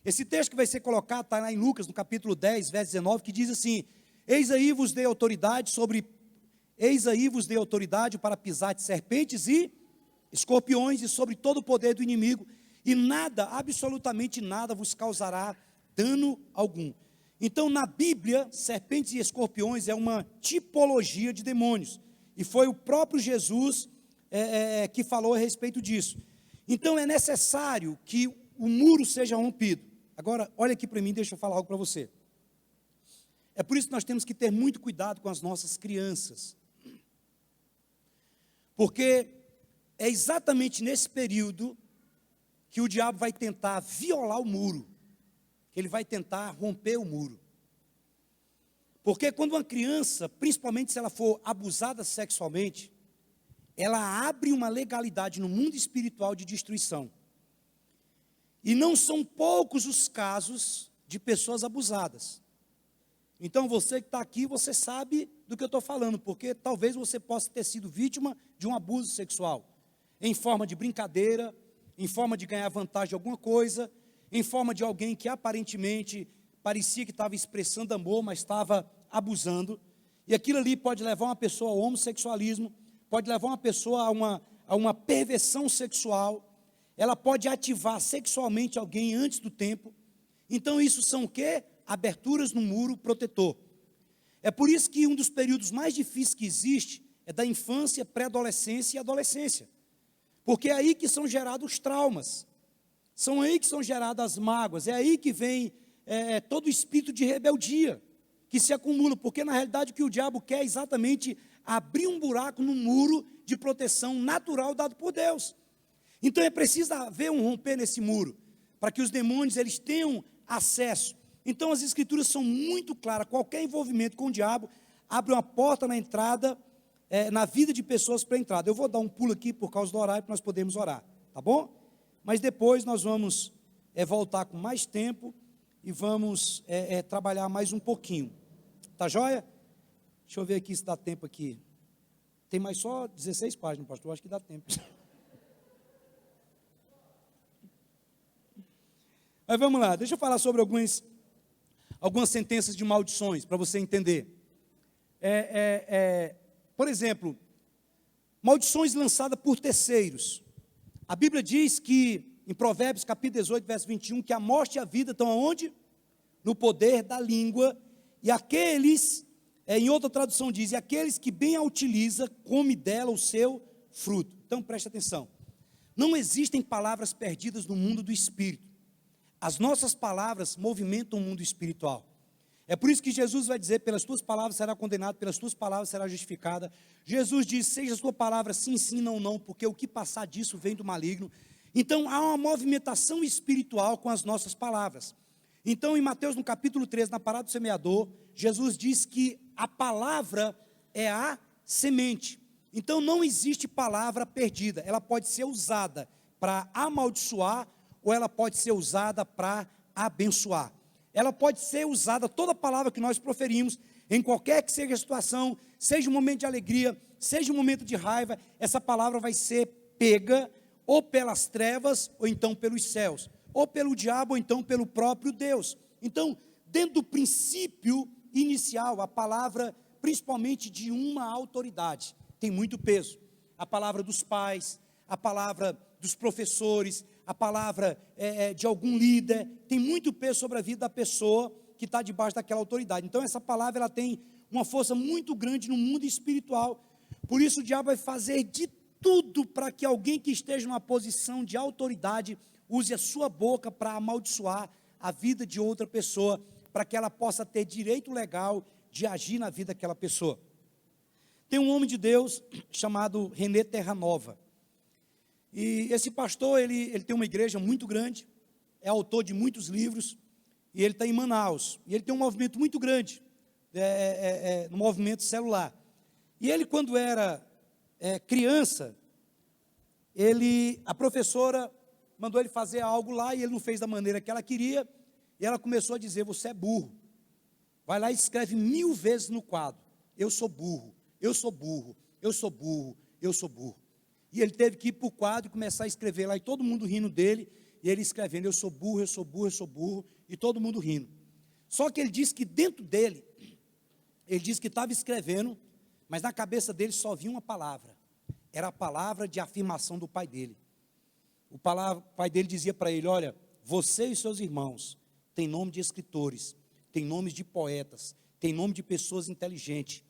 S1: Esse texto que vai ser colocado está lá em Lucas, no capítulo 10, verso 19, que diz assim: Eis aí vos dei autoridade para pisar de serpentes e escorpiões e sobre todo o poder do inimigo, e nada, absolutamente nada, vos causará dano algum. Então, na Bíblia, serpentes e escorpiões é uma tipologia de demônios, e foi o próprio Jesus que falou a respeito disso. Então, é necessário que o muro seja rompido. Agora, olha aqui para mim, deixa eu falar algo para você. É por isso que nós temos que ter muito cuidado com as nossas crianças, porque é exatamente nesse período que o diabo vai tentar violar o muro, que ele vai tentar romper o muro. Porque quando uma criança, principalmente se ela for abusada sexualmente, ela abre uma legalidade no mundo espiritual de destruição. E não são poucos os casos de pessoas abusadas. Então você que está aqui, você sabe do que eu estou falando, porque talvez você possa ter sido vítima de um abuso sexual, em forma de brincadeira, em forma de ganhar vantagem de alguma coisa, em forma de alguém que aparentemente parecia que estava expressando amor, mas estava abusando, e aquilo ali pode levar uma pessoa ao homossexualismo, pode levar uma pessoa a uma perversão sexual, ela pode ativar sexualmente alguém antes do tempo. Então isso são o quê? Aberturas no muro protetor. É por isso que um dos períodos mais difíceis que existe é da infância, pré-adolescência e adolescência, porque é aí que são gerados os traumas, são aí que são geradas as mágoas, é aí que vem todo o espírito de rebeldia que se acumula, porque na realidade o que o diabo quer é exatamente abrir um buraco no muro de proteção natural dado por Deus. Então é preciso haver um romper nesse muro, para que os demônios eles tenham acesso. Então as escrituras são muito claras, qualquer envolvimento com o diabo abre uma porta na entrada, na vida de pessoas para a entrada. Eu vou dar um pulo aqui por causa do horário, para nós podermos orar, tá bom? Mas depois nós vamos voltar com mais tempo e vamos trabalhar mais um pouquinho. Tá joia? Deixa eu ver aqui se dá tempo aqui. Tem mais só 16 páginas, pastor, acho que dá tempo. Mas vamos lá, deixa eu falar sobre algumas sentenças de maldições, para você entender. Por exemplo, maldições lançadas por terceiros. A Bíblia diz que, em Provérbios capítulo 18, verso 21, que a morte e a vida estão aonde? No poder da língua, e aqueles, em outra tradução diz, e aqueles que bem a utiliza, come dela o seu fruto. Então preste atenção, não existem palavras perdidas no mundo do espírito. As nossas palavras movimentam o mundo espiritual. É por isso que Jesus vai dizer, pelas tuas palavras será condenado, pelas tuas palavras será justificada. Jesus diz, seja a tua palavra sim, sim, não, não, porque o que passar disso vem do maligno. Então há uma movimentação espiritual com as nossas palavras. Então em Mateus no capítulo 13, na parábola do semeador, Jesus diz que a palavra é a semente. Então não existe palavra perdida, ela pode ser usada para amaldiçoar, ou ela pode ser usada para abençoar. Ela pode ser usada, toda palavra que nós proferimos, em qualquer que seja a situação, seja um momento de alegria, seja um momento de raiva, essa palavra vai ser pega, ou pelas trevas, ou então pelos céus, ou pelo diabo, ou então pelo próprio Deus. Então, dentro do princípio inicial, a palavra, principalmente de uma autoridade, tem muito peso. A palavra dos pais, a palavra dos professores, a palavra de algum líder, tem muito peso sobre a vida da pessoa que está debaixo daquela autoridade. Então essa palavra ela tem uma força muito grande no mundo espiritual. Por isso o diabo vai fazer de tudo para que alguém que esteja numa posição de autoridade use a sua boca para amaldiçoar a vida de outra pessoa, para que ela possa ter direito legal de agir na vida daquela pessoa. Tem um homem de Deus chamado René Terranova. E esse pastor, ele tem uma igreja muito grande, é autor de muitos livros, e ele está em Manaus. E ele tem um movimento muito grande, no movimento celular. E ele, quando era criança, a professora mandou ele fazer algo lá, e ele não fez da maneira que ela queria, e ela começou a dizer: você é burro. Vai lá e escreve 1000 vezes no quadro: eu sou burro, eu sou burro, eu sou burro, eu sou burro. E ele teve que ir para o quadro e começar a escrever lá, e todo mundo rindo dele, e ele escrevendo: eu sou burro, eu sou burro, eu sou burro, e todo mundo rindo. Só que ele disse que dentro dele, ele disse que estava escrevendo, mas na cabeça dele só vinha uma palavra. Era a palavra de afirmação do pai dele. O pai dele dizia para ele: olha, você e seus irmãos têm nome de escritores, têm nomes de poetas, têm nome de pessoas inteligentes.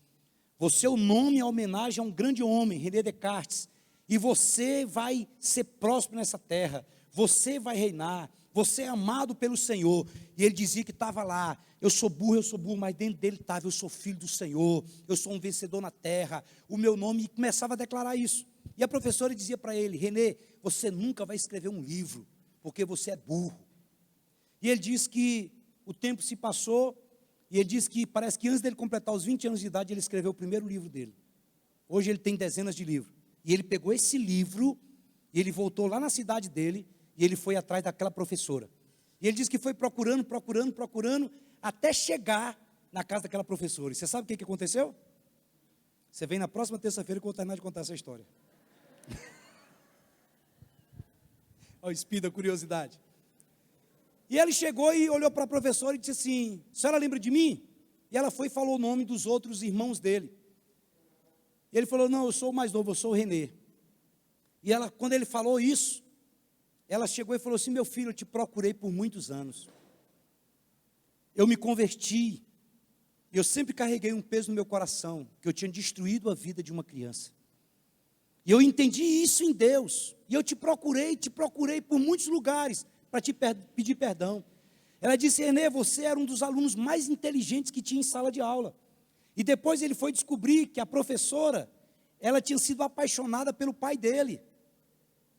S1: O nome é homenagem a um grande homem, René Descartes, e você vai ser próspero nessa terra, você vai reinar, você é amado pelo Senhor. E ele dizia que estava lá: eu sou burro, mas dentro dele estava: eu sou filho do Senhor, eu sou um vencedor na terra, o meu nome, e começava a declarar isso. E a professora dizia para ele: René, você nunca vai escrever um livro, porque você é burro. E ele disse que o tempo se passou, e ele disse que parece que antes dele completar os 20 anos de idade, ele escreveu o primeiro livro dele. Hoje ele tem dezenas de livros. E ele pegou esse livro, e ele voltou lá na cidade dele, e ele foi atrás daquela professora. E ele disse que foi procurando, até chegar na casa daquela professora. E você sabe o que aconteceu? Você vem na próxima terça-feira que eu vou terminar de contar essa história. Olha o espírito da curiosidade. E ele chegou e olhou para a professora e disse assim: a senhora lembra de mim? E ela foi e falou o nome dos outros irmãos dele. E ele falou: não, eu sou o mais novo, eu sou o René. E ela, quando ele falou isso, ela chegou e falou assim: meu filho, eu te procurei por muitos anos. Eu me converti. Eu sempre carreguei um peso no meu coração, que eu tinha destruído a vida de uma criança. E eu entendi isso em Deus. E eu te procurei por muitos lugares para te pedir perdão. Ela disse: René, você era um dos alunos mais inteligentes que tinha em sala de aula. E depois ele foi descobrir que a professora, ela tinha sido apaixonada pelo pai dele,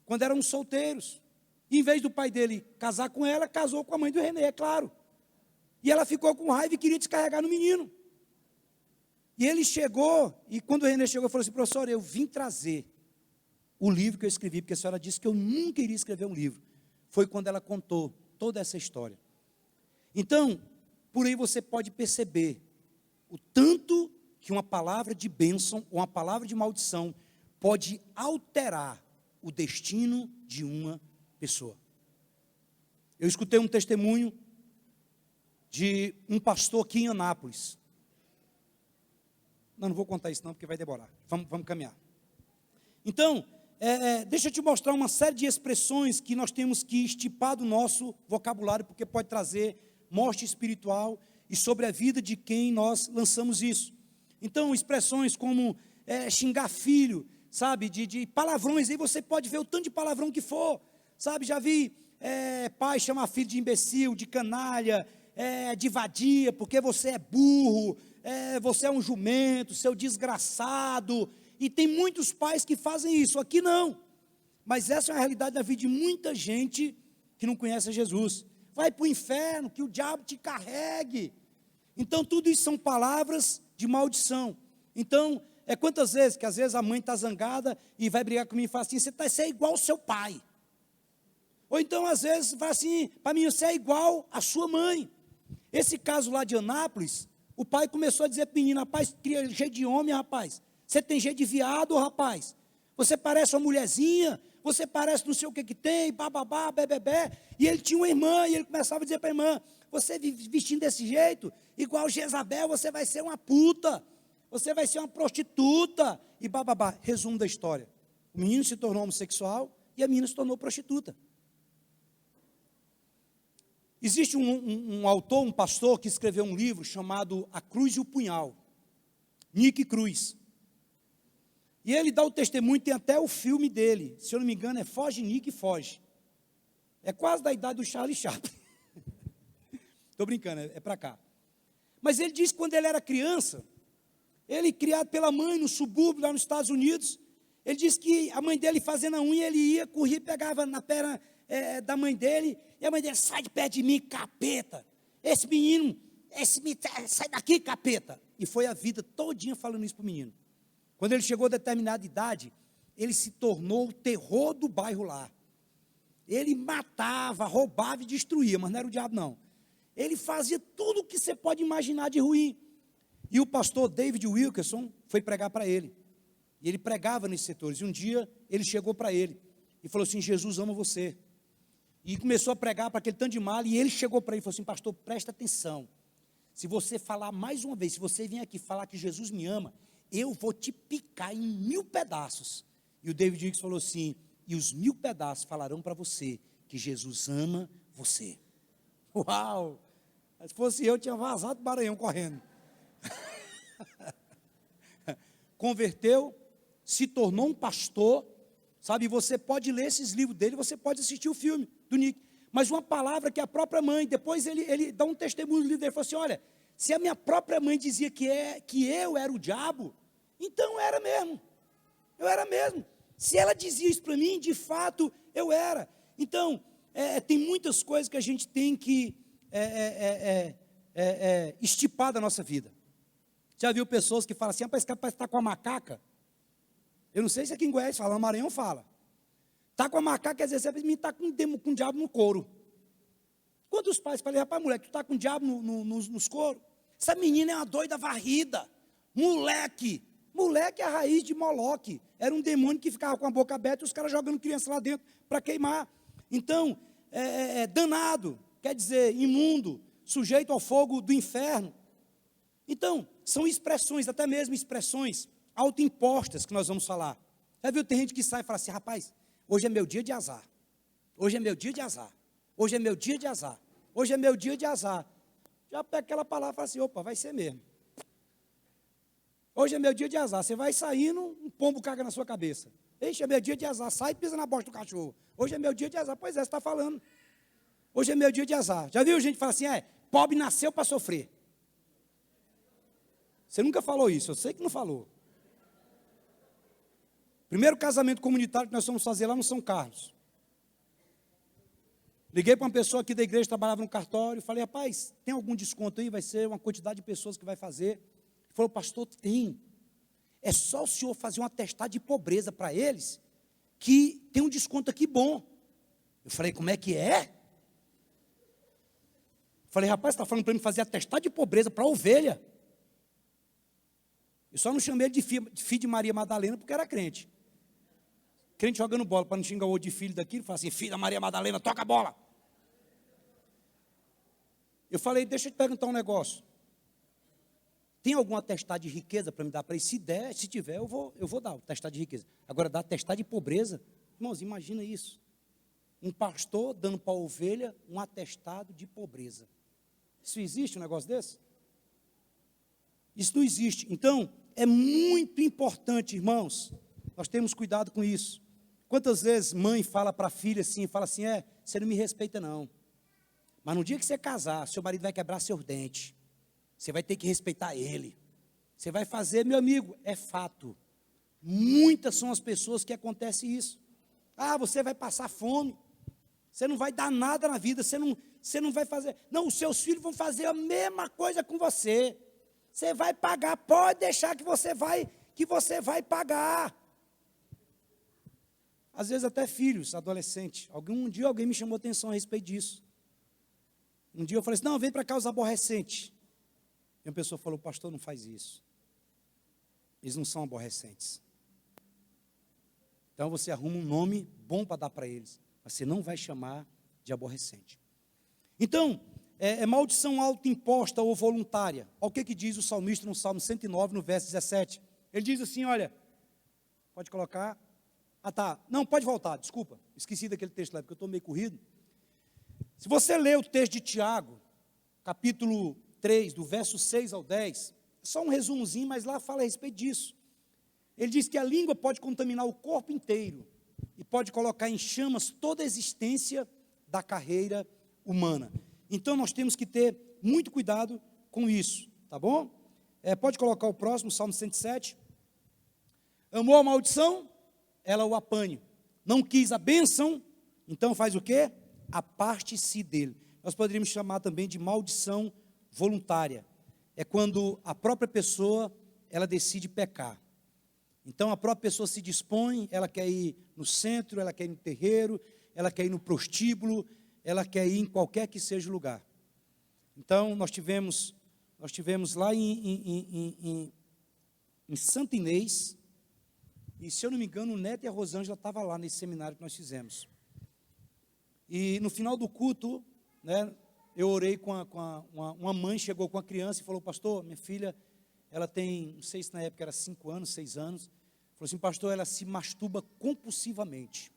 S1: quando eram solteiros. E em vez do pai dele casar com ela, casou com a mãe do René, é claro. E ela ficou com raiva e queria descarregar no menino. E ele chegou, e quando o René chegou, falou assim: professor, eu vim trazer o livro que eu escrevi, porque a senhora disse que eu nunca iria escrever um livro. Foi quando ela contou toda essa história. Então, por aí você pode perceber o tanto que uma palavra de bênção ou uma palavra de maldição pode alterar o destino de uma pessoa. Eu escutei um testemunho de um pastor aqui em Anápolis. Não vou contar isso não, porque vai demorar. Vamos caminhar. Então, deixa eu te mostrar uma série de expressões que nós temos que estipar do nosso vocabulário, porque pode trazer morte espiritual e sobre a vida de quem nós lançamos isso. Então, expressões como xingar filho, sabe, de palavrões, aí você pode ver o tanto de palavrão que for, sabe, já vi pai chamar filho de imbecil, de canalha, de vadia, porque você é burro, você é um jumento, seu desgraçado, e tem muitos pais que fazem isso. Aqui não, mas essa é a realidade da vida de muita gente que não conhece Jesus. Vai para o inferno, que o diabo te carregue. Então tudo isso são palavras de maldição. Então, quantas vezes que às vezes a mãe está zangada e vai brigar comigo e fala assim: você é igual ao seu pai. Ou então às vezes fala assim para mim: você é igual à sua mãe. Esse caso lá de Anápolis, o pai começou a dizer para o menino: rapaz, cria jeito de homem, rapaz. Você tem jeito de viado, rapaz. Você parece uma mulherzinha, você parece não sei o que tem, bababá, bebebé. E ele tinha uma irmã, e ele começava a dizer para a irmã: você vestindo desse jeito, igual Jezabel, você vai ser uma puta, você vai ser uma prostituta, e bababá. Resumo da história: o menino se tornou homossexual e a menina se tornou prostituta. Existe um autor, um pastor, que escreveu um livro chamado A Cruz e o Punhal, Nick Cruz. E ele dá o testemunho, tem até o filme dele, se eu não me engano, Foge, Nick, Foge. É quase da idade do Charlie Chaplin. Estou brincando, é para cá. Mas ele diz que quando ele era criança, Ele, criado pela mãe no subúrbio, lá nos Estados Unidos, ele disse que a mãe dele fazendo a unha, ele ia, corria, pegava na perna da mãe dele, e a mãe dele, sai de perto de mim, capeta. Esse menino, sai daqui, capeta. E foi a vida todinha falando isso para o menino. Quando ele chegou a determinada idade, ele se tornou o terror do bairro lá. Ele matava, roubava e destruía, mas não era o diabo não. Ele fazia tudo o que você pode imaginar de ruim. E o pastor David Wilkerson foi pregar para ele. E ele pregava nesses setores. E um dia ele chegou para ele e falou assim: Jesus ama você. E começou a pregar para aquele tanto de mal. E ele chegou para ele e falou assim: pastor, presta atenção. Se você falar mais uma vez, se você vier aqui falar que Jesus me ama, eu vou te picar em 1000 pedaços. E o David Wilkerson falou assim: e os 1000 pedaços falarão para você que Jesus ama você. Uau! Se fosse eu, tinha vazado do Maranhão correndo. Converteu, se tornou um pastor, sabe? Você pode ler esses livros dele, você pode assistir o filme do Nick. Mas uma palavra que a própria mãe, depois ele dá um testemunho no livro dele, ele falou assim: olha, se a minha própria mãe dizia que eu era o diabo, então eu era mesmo. Se ela dizia isso para mim, de fato eu era. Então, tem muitas coisas que a gente tem que estipar da nossa vida. Já viu pessoas que falam assim: esse cara parece que está com a macaca? Eu não sei se aqui em Goiás fala, no Maranhão fala. Está com a macaca, quer dizer, você está com o diabo no couro. Quando os pais falam: rapaz, moleque, tu está com o diabo nos coros? Essa menina é uma doida varrida. Moleque é a raiz de Moloque. Era um demônio que ficava com a boca aberta e os caras jogando criança lá dentro para queimar. Então, danado, quer dizer, imundo, sujeito ao fogo do inferno. Então, são expressões, até mesmo expressões autoimpostas que nós vamos falar. Já viu, tem gente que sai e fala assim: rapaz, hoje é meu dia de azar. Hoje é meu dia de azar. Hoje é meu dia de azar. Hoje é meu dia de azar. Já pega aquela palavra e fala assim: opa, vai ser mesmo. Hoje é meu dia de azar. Você vai saindo, um pombo caga na sua cabeça. Eixe, é meu dia de azar. Sai e pisa na bosta do cachorro. Hoje é meu dia de azar. Pois é, você está falando. Hoje é meu dia de azar. Já viu gente que fala assim: pobre nasceu para sofrer. Você nunca falou isso, eu sei que não falou. Primeiro casamento comunitário que nós fomos fazer lá no São Carlos. Liguei para uma pessoa aqui da igreja que trabalhava no cartório, falei: rapaz, tem algum desconto aí? Vai ser uma quantidade de pessoas que vai fazer. Ele falou: pastor, tem. É só o senhor fazer um atestado de pobreza para eles, que tem um desconto aqui bom. Eu falei: como é que é? Falei: rapaz, você está falando para mim fazer atestado de pobreza para ovelha? Eu só não chamei ele de filho de Maria Madalena porque era crente. Crente jogando bola, para não xingar o outro de filho daquilo, fala assim: filho da Maria Madalena, toca a bola. Eu falei: deixa eu te perguntar um negócio. Tem algum atestado de riqueza para me dar para ele? Se der, se tiver, eu vou dar o atestado de riqueza. Agora, dar atestado de pobreza, irmãos, imagina isso. Um pastor dando para a ovelha um atestado de pobreza. Isso existe, um negócio desse? Isso não existe. Então, é muito importante, irmãos, nós temos cuidado com isso. Quantas vezes mãe fala para a filha assim, fala assim: você não me respeita não. Mas no dia que você casar, seu marido vai quebrar seus dentes. Você vai ter que respeitar ele. Você vai fazer, meu amigo, é fato. Muitas são as pessoas que acontece isso. Você vai passar fome. Você não vai dar nada na vida, você não vai fazer. Não, os seus filhos vão fazer a mesma coisa com você. Você vai pagar, pode deixar que você vai pagar. Às vezes até filhos, adolescentes. Um dia alguém me chamou atenção a respeito disso. Um dia eu falei assim: não, vem para cá os aborrecentes. E uma pessoa falou: pastor, não faz isso. Eles não são aborrecentes. Então você arruma um nome bom para dar para eles. Mas você não vai chamar de aborrecente. Então, maldição autoimposta ou voluntária. Olha o que diz o salmista no Salmo 109, no verso 17. Ele diz assim: olha, pode colocar. Não, pode voltar, desculpa. Esqueci daquele texto lá, porque eu estou meio corrido. Se você ler o texto de Tiago, capítulo 3, do verso 6 ao 10, é só um resumozinho, mas lá fala a respeito disso. Ele diz que a língua pode contaminar o corpo inteiro e pode colocar em chamas toda a existência da carreira humana. Então nós temos que ter muito cuidado com isso, tá bom? Pode colocar o próximo, Salmo 107. Amou a maldição, ela o apanha. Não quis a bênção, então faz o quê? Aparte-se dele. Nós poderíamos chamar também de maldição voluntária. É quando a própria pessoa, ela decide pecar. Então a própria pessoa se dispõe, ela quer ir no centro, ela quer ir no terreiro, ela quer ir no prostíbulo, ela quer ir em qualquer que seja o lugar. Então nós tivemos lá em Santa Inês, e se eu não me engano, o Neto e a Rosângela estavam lá nesse seminário que nós fizemos. E no final do culto, né, eu orei com uma mãe, chegou com a criança e falou: pastor, minha filha, ela tem, não sei se na época era 5 anos, 6 anos, falou assim: pastor, ela se masturba compulsivamente.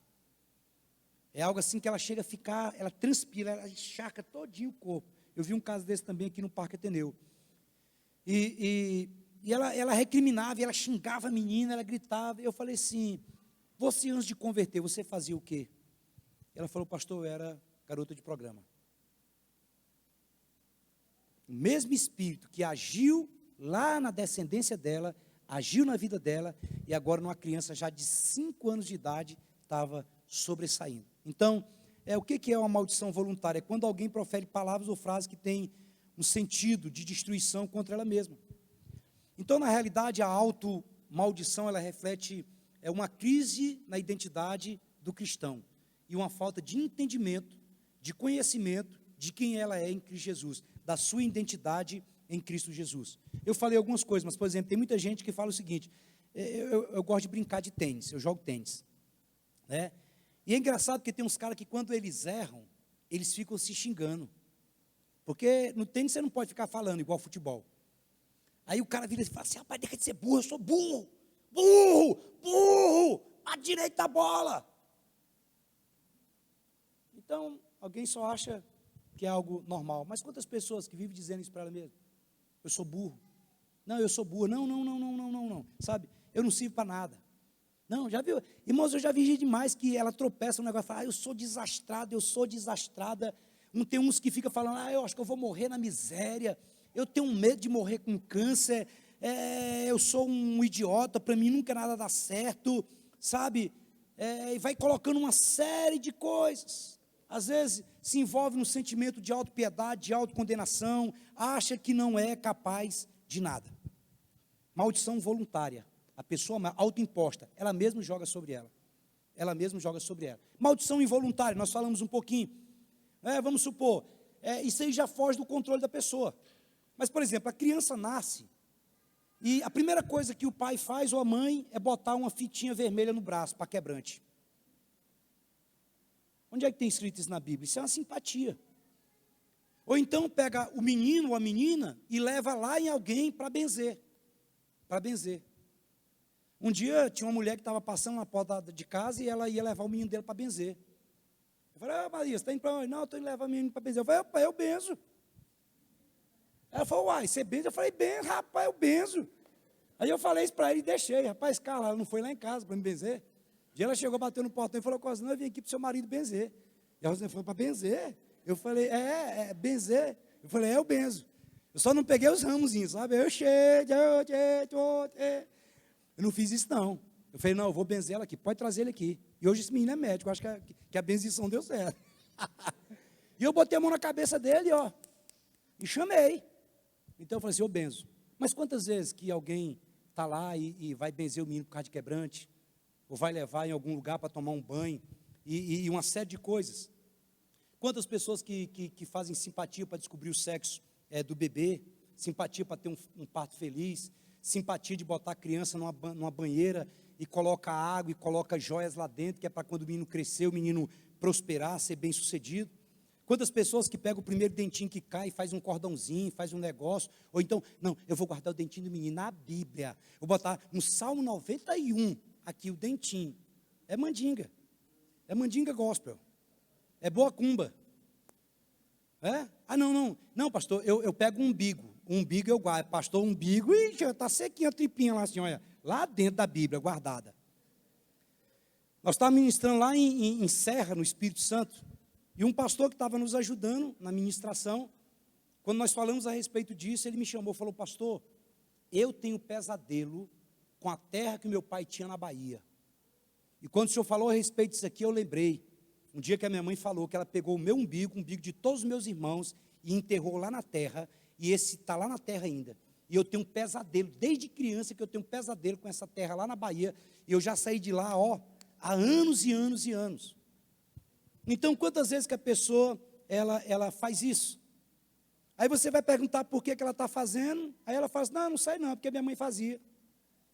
S1: É algo assim que ela chega a ficar, ela transpira, ela encharca todinho o corpo. Eu vi um caso desse também aqui no Parque Ateneu. E ela recriminava, ela xingava a menina, ela gritava. Eu falei assim: você antes de converter, você fazia o quê? Ela falou: pastor, eu era garota de programa. O mesmo espírito que agiu lá na descendência dela, agiu na vida dela, e agora numa criança já de 5 anos de idade, estava sobressaindo. Então, o que é uma maldição voluntária? É quando alguém profere palavras ou frases que têm um sentido de destruição contra ela mesma. Então, na realidade, a automaldição, ela reflete uma crise na identidade do cristão, e uma falta de entendimento, de conhecimento de quem ela é em Cristo Jesus, da sua identidade em Cristo Jesus. Eu falei algumas coisas, mas, por exemplo, tem muita gente que fala o seguinte: eu gosto de brincar de tênis, eu jogo tênis, né? E é engraçado porque tem uns caras que quando eles erram, eles ficam se xingando, porque no tênis você não pode ficar falando igual futebol. Aí o cara vira e fala assim: rapaz, deixa de ser burro, eu sou burro, a direita da bola. Então, alguém só acha que é algo normal. Mas quantas pessoas que vivem dizendo isso para ela mesma? Eu sou burro. Não, eu sou burro. Não. Sabe? Eu não sirvo para nada. Não, já viu? Irmãos, eu já vi gente demais que ela tropeça no negócio e fala: eu sou desastrado, eu sou desastrada. Tem uns que ficam falando: eu acho que eu vou morrer na miséria. Eu tenho medo de morrer com câncer. Eu sou um idiota, para mim nunca nada dá certo. Sabe? E vai colocando uma série de coisas. Às vezes se envolve num sentimento de autopiedade, de autocondenação, acha que não é capaz de nada. Maldição voluntária, a pessoa autoimposta, ela mesma joga sobre ela. Maldição involuntária, nós falamos um pouquinho. Vamos supor, isso aí já foge do controle da pessoa. Mas, por exemplo, a criança nasce, e a primeira coisa que o pai faz, ou a mãe, é botar uma fitinha vermelha no braço, para quebrante. Onde é que tem escrito isso na Bíblia? Isso é uma simpatia. Ou então pega o menino ou a menina e leva lá em alguém para benzer. Um dia tinha uma mulher que estava passando na porta de casa e ela ia levar o menino dele para benzer. Eu falei: Maria, você está indo para onde? Não, eu estou indo levar o menino para benzer. Eu falei: pai, eu benzo. Ela falou: uai, você benze? Eu falei: benzo, rapaz, eu benzo. Aí eu falei isso para ele e deixei. Rapaz, cara, ela não foi lá em casa para me benzer. E ela chegou, bateu no portão e falou: Rosângela, eu vim aqui para o seu marido benzer. E a Rosângela falou: para benzer? Eu falei: benzer. Eu falei: eu benzo. Eu só não peguei os ramozinhos, sabe? Eu não fiz isso, não. Eu falei: não, eu vou benzer ela aqui, pode trazer ele aqui. E hoje esse menino é médico, eu acho que a benzição deu certo. E eu botei a mão na cabeça dele, e chamei. Então eu falei assim: eu benzo. Mas quantas vezes que alguém está lá e vai benzer o menino por causa de quebrante, ou vai levar em algum lugar para tomar um banho, e uma série de coisas. Quantas pessoas que fazem simpatia para descobrir o sexo do bebê, simpatia para ter um parto feliz, simpatia de botar a criança numa banheira e coloca água e coloca joias lá dentro, que é para quando o menino crescer, o menino prosperar, ser bem sucedido. Quantas pessoas que pegam o primeiro dentinho que cai, faz um cordãozinho, faz um negócio, ou então, não, eu vou guardar o dentinho do menino na Bíblia, vou botar no Salmo 91, aqui o dentinho. É mandinga gospel, é boa cumba. Não, pastor, eu pego um umbigo eu guardo, pastor, umbigo, e já está sequinha a tripinha lá assim, olha, lá dentro da Bíblia, guardada. Nós estávamos ministrando lá em Serra, no Espírito Santo, e um pastor que estava nos ajudando na ministração, quando nós falamos a respeito disso, ele me chamou e falou: pastor, eu tenho pesadelo com a terra que meu pai tinha na Bahia. E quando o senhor falou a respeito disso aqui, eu lembrei. Um dia que a minha mãe falou que ela pegou o meu umbigo, o umbigo de todos os meus irmãos, e enterrou lá na terra, e esse está lá na terra ainda. E eu tenho um pesadelo, desde criança que eu tenho um pesadelo com essa terra lá na Bahia, e eu já saí de lá, há anos e anos e anos. Então, quantas vezes que a pessoa, ela faz isso? Aí você vai perguntar por que ela está fazendo, aí ela fala assim, não sei não, porque minha mãe fazia.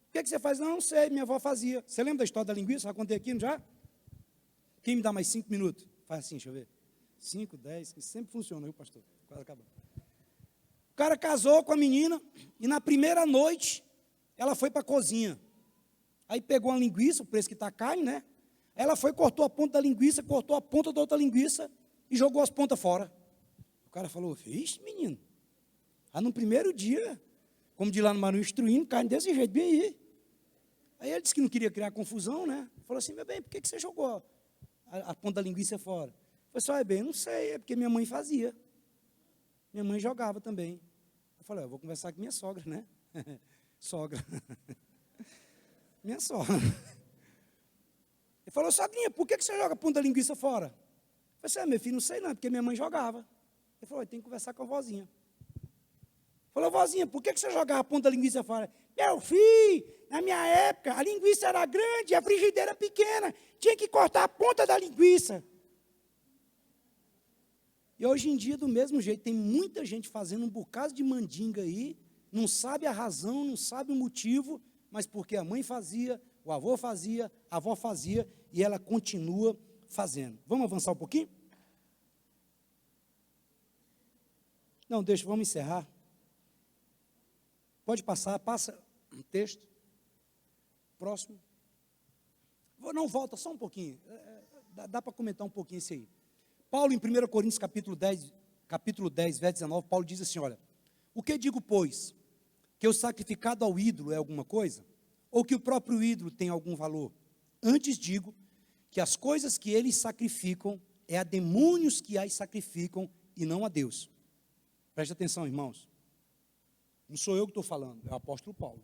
S1: Por que você faz? Não sei, minha avó fazia. Você lembra da história da linguiça? Já contei aqui, não já? Quem me dá mais 5 minutos? Faz assim, deixa eu ver. 5, 10, que sempre funciona, viu, pastor? Quase acabando. O cara casou com a menina, e na primeira noite, ela foi para a cozinha. Aí pegou uma linguiça, o preço que está carne, né? Ela foi, cortou a ponta da linguiça, cortou a ponta da outra linguiça, e jogou as pontas fora. O cara falou, vixe, menino. No primeiro dia, como de lá no Maranhão, instruindo, carne desse jeito, bem aí. Aí ele disse que não queria criar confusão, né? Falou assim, meu bem, por que você jogou a ponta da linguiça fora? Eu falei assim, bem, não sei, é porque minha mãe fazia. Minha mãe jogava também. Eu falei, eu vou conversar com minha sogra, né? Sogra. Minha sogra. Ele falou, sogrinha, por que você joga a ponta da linguiça fora? Eu falei assim, meu filho, não sei não, porque minha mãe jogava. Ele falou, tem que conversar com a vozinha. Ele falou, vozinha, por que você jogava a ponta da linguiça fora? Meu filho, na minha época, a linguiça era grande, a frigideira pequena, tinha que cortar a ponta da linguiça. E hoje em dia, do mesmo jeito, tem muita gente fazendo um bocado de mandinga aí, não sabe a razão, não sabe o motivo, mas porque a mãe fazia, o avô fazia, a avó fazia, e ela continua fazendo. Vamos avançar um pouquinho? Não, vamos encerrar. Pode passar, passa um texto. Próximo. Não, volta só um pouquinho. Dá para comentar um pouquinho isso aí. Paulo, em 1 Coríntios, capítulo 10, verso 19, Paulo diz assim, olha, o que digo, pois? Que o sacrificado ao ídolo é alguma coisa? Ou que o próprio ídolo tem algum valor? Antes digo que as coisas que eles sacrificam é a demônios que as sacrificam e não a Deus. Preste atenção, irmãos. Não sou eu que estou falando, é o apóstolo Paulo.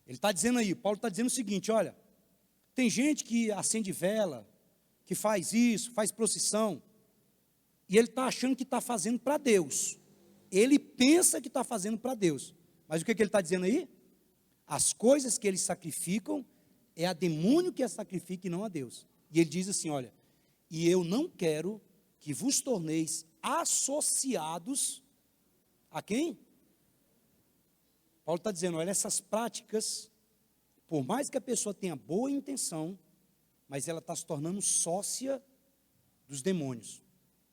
S1: Ele está dizendo aí, Paulo está dizendo o seguinte, olha, tem gente que acende vela, que faz isso, faz procissão, e ele está achando que está fazendo para Deus. Ele pensa que está fazendo para Deus. Mas o que ele está dizendo aí? As coisas que eles sacrificam, é a demônio que as sacrifica e não a Deus. E ele diz assim, olha, e eu não quero que vos torneis associados a quem? Paulo está dizendo, olha, essas práticas, por mais que a pessoa tenha boa intenção, mas ela está se tornando sócia dos demônios.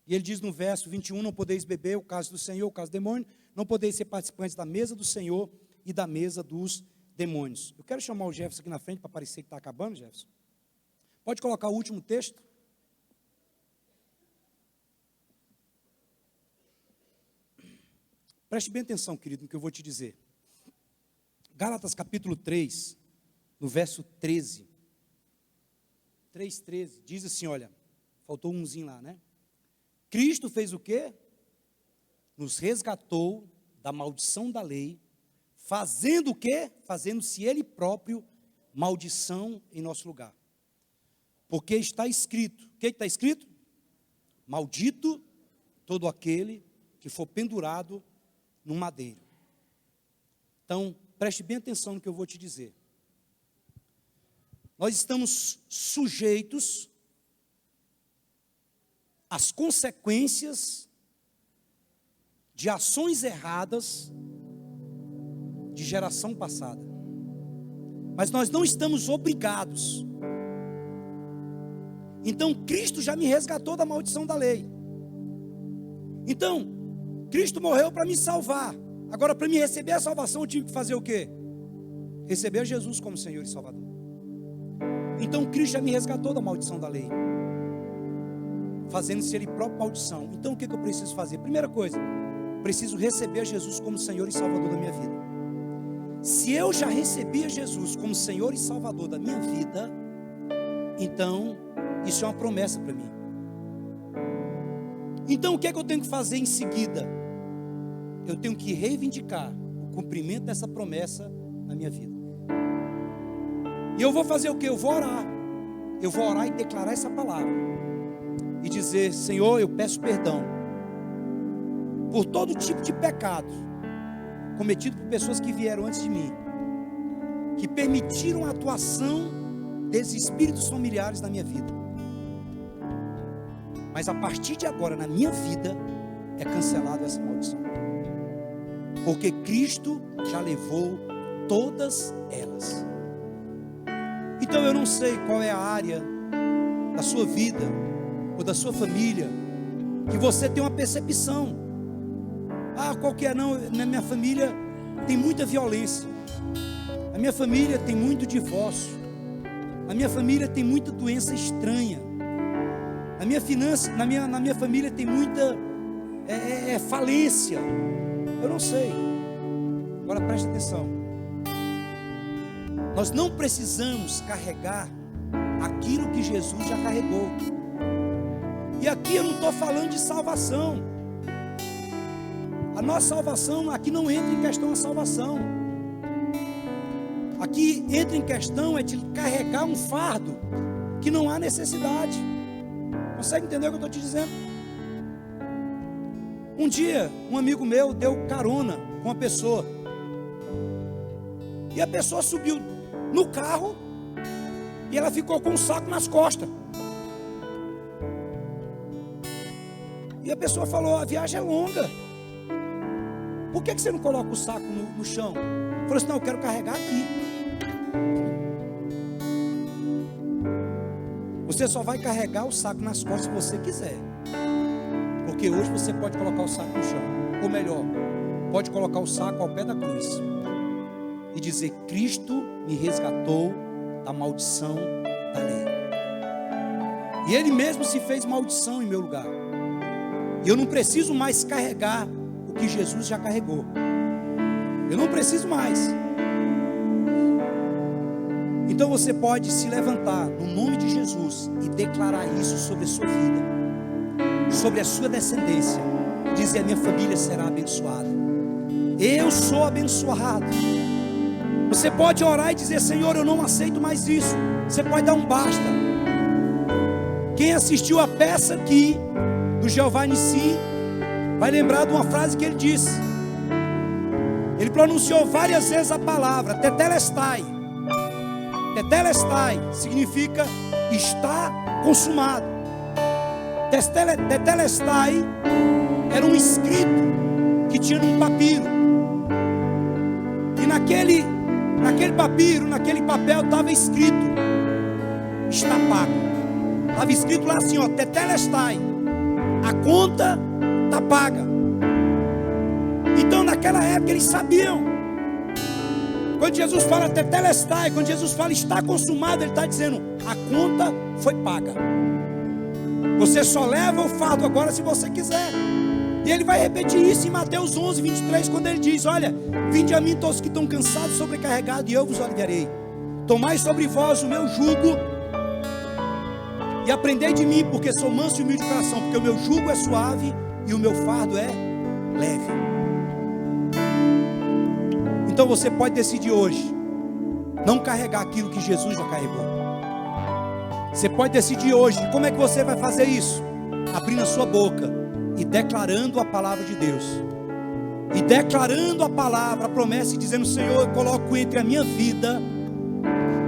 S1: E ele diz no verso 21, não podeis beber o caso do Senhor, o caso do demônio, não podeis ser participantes da mesa do Senhor e da mesa dos demônios. Eu quero chamar o Jefferson aqui na frente, para parecer que está acabando, Jefferson. Pode colocar o último texto? Preste bem atenção, querido, no que eu vou te dizer. Gálatas capítulo 3, no verso 13. 3,13, diz assim, olha, faltou umzinho lá, né? Cristo fez o quê? Nos resgatou da maldição da lei, fazendo o quê? Fazendo-se Ele próprio maldição em nosso lugar. Porque está escrito, o que está escrito? Maldito todo aquele que for pendurado no madeiro. Então, preste bem atenção no que eu vou te dizer. Nós estamos sujeitos às consequências de ações erradas de geração passada. Mas nós não estamos obrigados. Então, Cristo já me resgatou da maldição da lei. Então, Cristo morreu para me salvar. Agora, para me receber a salvação, eu tive que fazer o quê? Receber a Jesus como Senhor e Salvador. Então, Cristo já me resgatou da maldição da lei, fazendo-se Ele próprio maldição. Então, o que eu preciso fazer? Primeira coisa, preciso receber a Jesus como Senhor e Salvador da minha vida. Se eu já recebi a Jesus como Senhor e Salvador da minha vida, então, isso é uma promessa para mim. Então, o que eu tenho que fazer em seguida? Eu tenho que reivindicar o cumprimento dessa promessa na minha vida. E eu vou fazer o quê? Eu vou orar. Eu vou orar e declarar essa palavra. E dizer: Senhor, eu peço perdão por todo tipo de pecado cometido por pessoas que vieram antes de mim, que permitiram a atuação desses espíritos familiares na minha vida. Mas a partir de agora, na minha vida, é cancelada essa maldição. Porque Cristo já levou todas elas. Então eu não sei qual é a área da sua vida ou da sua família que você tem uma percepção. Ah, qual que é? Não, na minha família tem muita violência. A minha família tem muito divórcio. A minha família tem muita doença estranha. A minha finança, na minha família tem muita falência. Eu não sei. Agora preste atenção. Nós não precisamos carregar aquilo que Jesus já carregou. E aqui eu não estou falando de salvação. A nossa salvação, aqui não entra em questão a salvação. Aqui entra em questão é de carregar um fardo que não há necessidade. Consegue entender o que eu estou te dizendo? Um dia, um amigo meu deu carona com uma pessoa. E a pessoa subiu no carro e ela ficou com um saco nas costas. E a pessoa falou: a viagem é longa. Por que você não coloca o saco no chão? Falou assim: não, eu quero carregar aqui. Você só vai carregar o saco nas costas se você quiser. Porque hoje você pode colocar o saco no chão. Ou melhor, pode colocar o saco ao pé da cruz e dizer: Cristo me resgatou da maldição da lei. E Ele mesmo se fez maldição em meu lugar. E eu não preciso mais carregar o que Jesus já carregou. Eu não preciso mais. Então você pode se levantar no nome de Jesus e declarar isso sobre a sua vida, sobre a sua descendência. Dizer: a minha família será abençoada. Eu sou abençoado. Você pode orar e dizer: Senhor, eu não aceito mais isso. Você pode dar um basta. Quem assistiu a peça aqui do Jeová Nissi vai lembrar de uma frase que ele disse. Ele pronunciou várias vezes a palavra Tetelestai. Tetelestai significa está consumado. Tetelestai era um escrito que tinha num papiro. E naquele papiro, naquele papel estava escrito: está pago. Estava escrito lá assim, ó, Tetelestai. A conta está paga. Então naquela época eles sabiam. Quando Jesus fala Tetelestai, quando Jesus fala está consumado, Ele está dizendo: a conta foi paga. Você só leva o fardo agora se você quiser. E Ele vai repetir isso em Mateus 11, 23, quando Ele diz: olha, vinde a mim todos que estão cansados, sobrecarregados, e eu vos aliviarei. Tomai sobre vós o meu jugo e aprendei de mim, porque sou manso e humilde de coração, porque o meu jugo é suave e o meu fardo é leve. Então você pode decidir hoje não carregar aquilo que Jesus já carregou. Você pode decidir hoje. Como é que você vai fazer isso? Abrindo a sua boca e declarando a palavra de Deus. E declarando a palavra, a promessa, e dizendo: Senhor, eu coloco entre a minha vida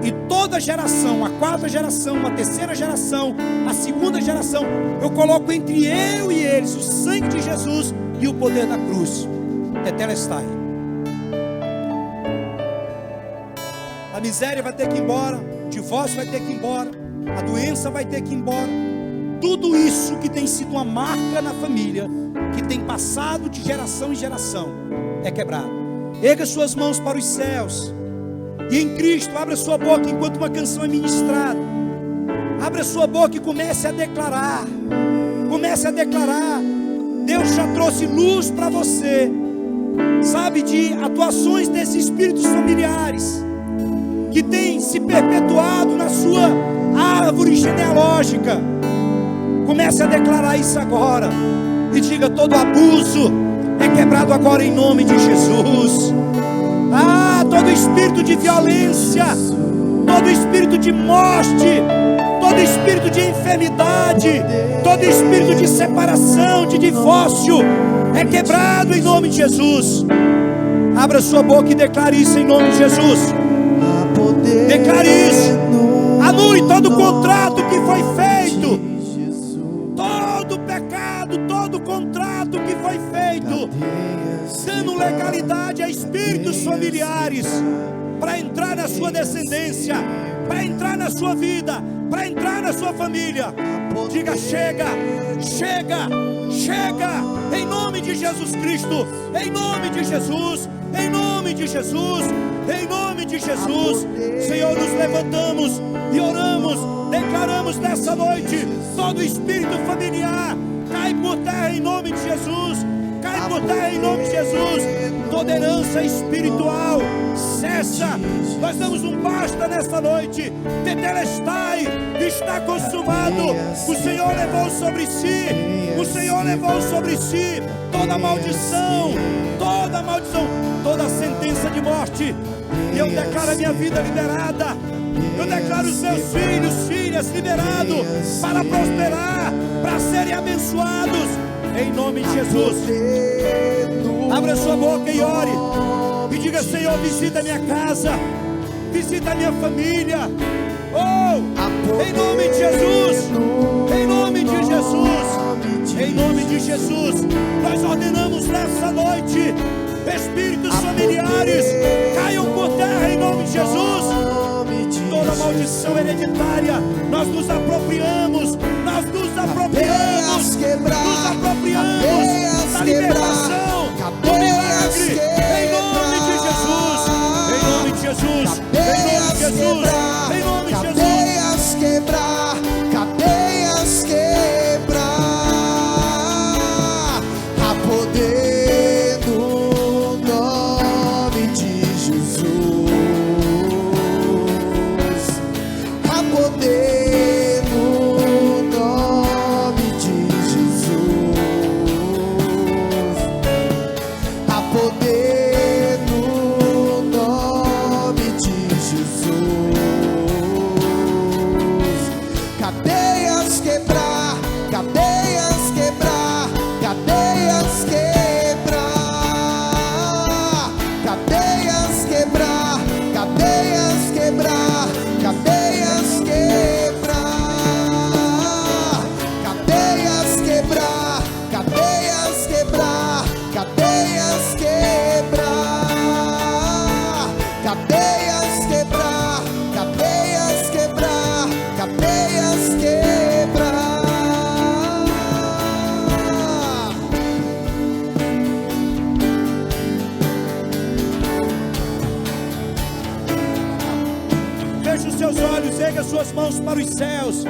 S1: e toda geração, a quarta geração, a terceira geração, a segunda geração, eu coloco entre eu e eles o sangue de Jesus e o poder da cruz. Tetelestai. A miséria vai ter que ir embora, o divórcio vai ter que ir embora, a doença vai ter que ir embora. Tudo isso que tem sido uma marca na família, que tem passado de geração em geração, é quebrado. Erga suas mãos para os céus. E em Cristo, abra sua boca enquanto uma canção é ministrada. Abra sua boca e comece a declarar. Comece a declarar. Deus já trouxe luz para você, sabe, de atuações desses espíritos familiares que tem se perpetuado na sua árvore genealógica. Comece a declarar isso agora e diga: todo abuso, é quebrado agora em nome de Jesus. Ah, todo espírito de violência, todo espírito de morte, todo espírito de enfermidade, todo espírito de separação, de divórcio, é quebrado em nome de Jesus. Abra sua boca e declare isso em nome de Jesus. Declare isso. Anule todo contrato que foi feito, todo pecado, todo contrato que foi feito, dando legalidade a espíritos familiares para entrar na sua descendência, para entrar na sua vida, para entrar na sua família. Diga: chega, chega, chega, em nome de Jesus Cristo, em nome de Jesus, em nome de Jesus, em nome de Jesus. Senhor, nos levantamos e oramos, declaramos nessa noite: todo espírito familiar cai por terra em nome de Jesus, cai por terra em nome de Jesus. Toda herança espiritual cessa. Nós damos um basta nessa noite. Tetelestai, está consumado. O Senhor levou sobre si, o Senhor levou sobre si toda maldição, toda sentença de morte. E eu declaro a minha vida liberada. Eu declaro os meus filhos, filhas liberados para prosperar, para serem abençoados em nome de Jesus. Abra sua boca e ore e diga: Senhor, visita a minha casa, visita a minha família. Oh, em nome de Jesus, em nome de Jesus, em nome de Jesus, nós ordenamos nessa noite: espíritos familiares caiam por terra em nome de Jesus. Toda maldição hereditária, nós nos apropriamos da libertação, do milagre, em nome de Jesus, em nome de Jesus, em nome de Jesus, em nome de Jesus.
S2: Cadeias quebrar, cadeias quebrar, há poder no nome de Jesus, há poder no nome de Jesus, há poder no nome de Jesus. Cadeias quebrar, cadeias quebrar, cadeias quebrar, cadeias quebrar, cadeias quebrar, cadeias quebrar, cadeias quebrar, cadeias quebrar, cadeias quebrar, cadeias quebrar, cadeias quebrar, cadeias quebrar.
S1: Feche os seus olhos, erga suas mãos para os céus.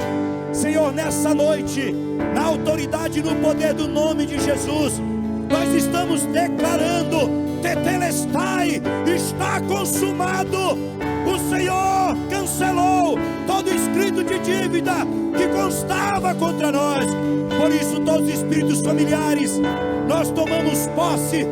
S1: Senhor, nessa noite, na autoridade e no poder do nome de Jesus, nós estamos declarando: Tetelestai, está consumado. O Senhor cancelou todo escrito de dívida que constava contra nós. Por isso, todos os espíritos familiares, nós tomamos posse.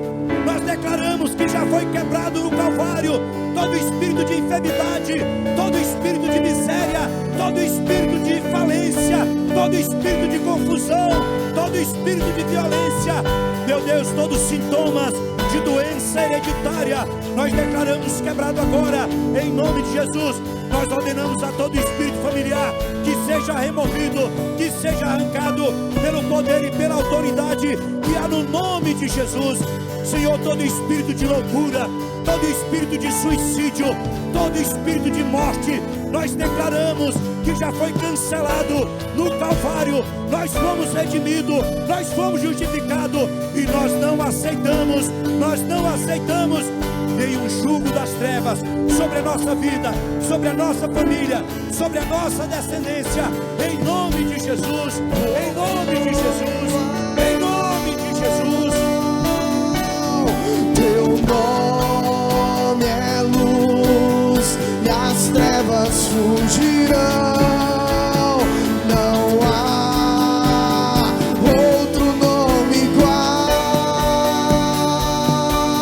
S1: Nós declaramos que já foi quebrado no Calvário todo espírito de enfermidade, todo espírito de miséria, todo espírito de falência, todo espírito de confusão, todo espírito de violência. Meu Deus, todos os sintomas de doença hereditária, nós declaramos quebrado agora, em nome de Jesus. Nós ordenamos a todo espírito familiar que seja removido, que seja arrancado pelo poder e pela autoridade que há no nome de Jesus. Senhor, todo espírito de loucura, todo espírito de suicídio, todo espírito de morte, nós declaramos que já foi cancelado no Calvário. Nós fomos redimidos, nós fomos justificados, e nós não aceitamos nenhum jugo das trevas sobre a nossa vida, sobre a nossa família, sobre a nossa descendência, em nome de Jesus, em nome de Jesus, em nome de Jesus.
S2: Teu nome é luz e as trevas fugirão.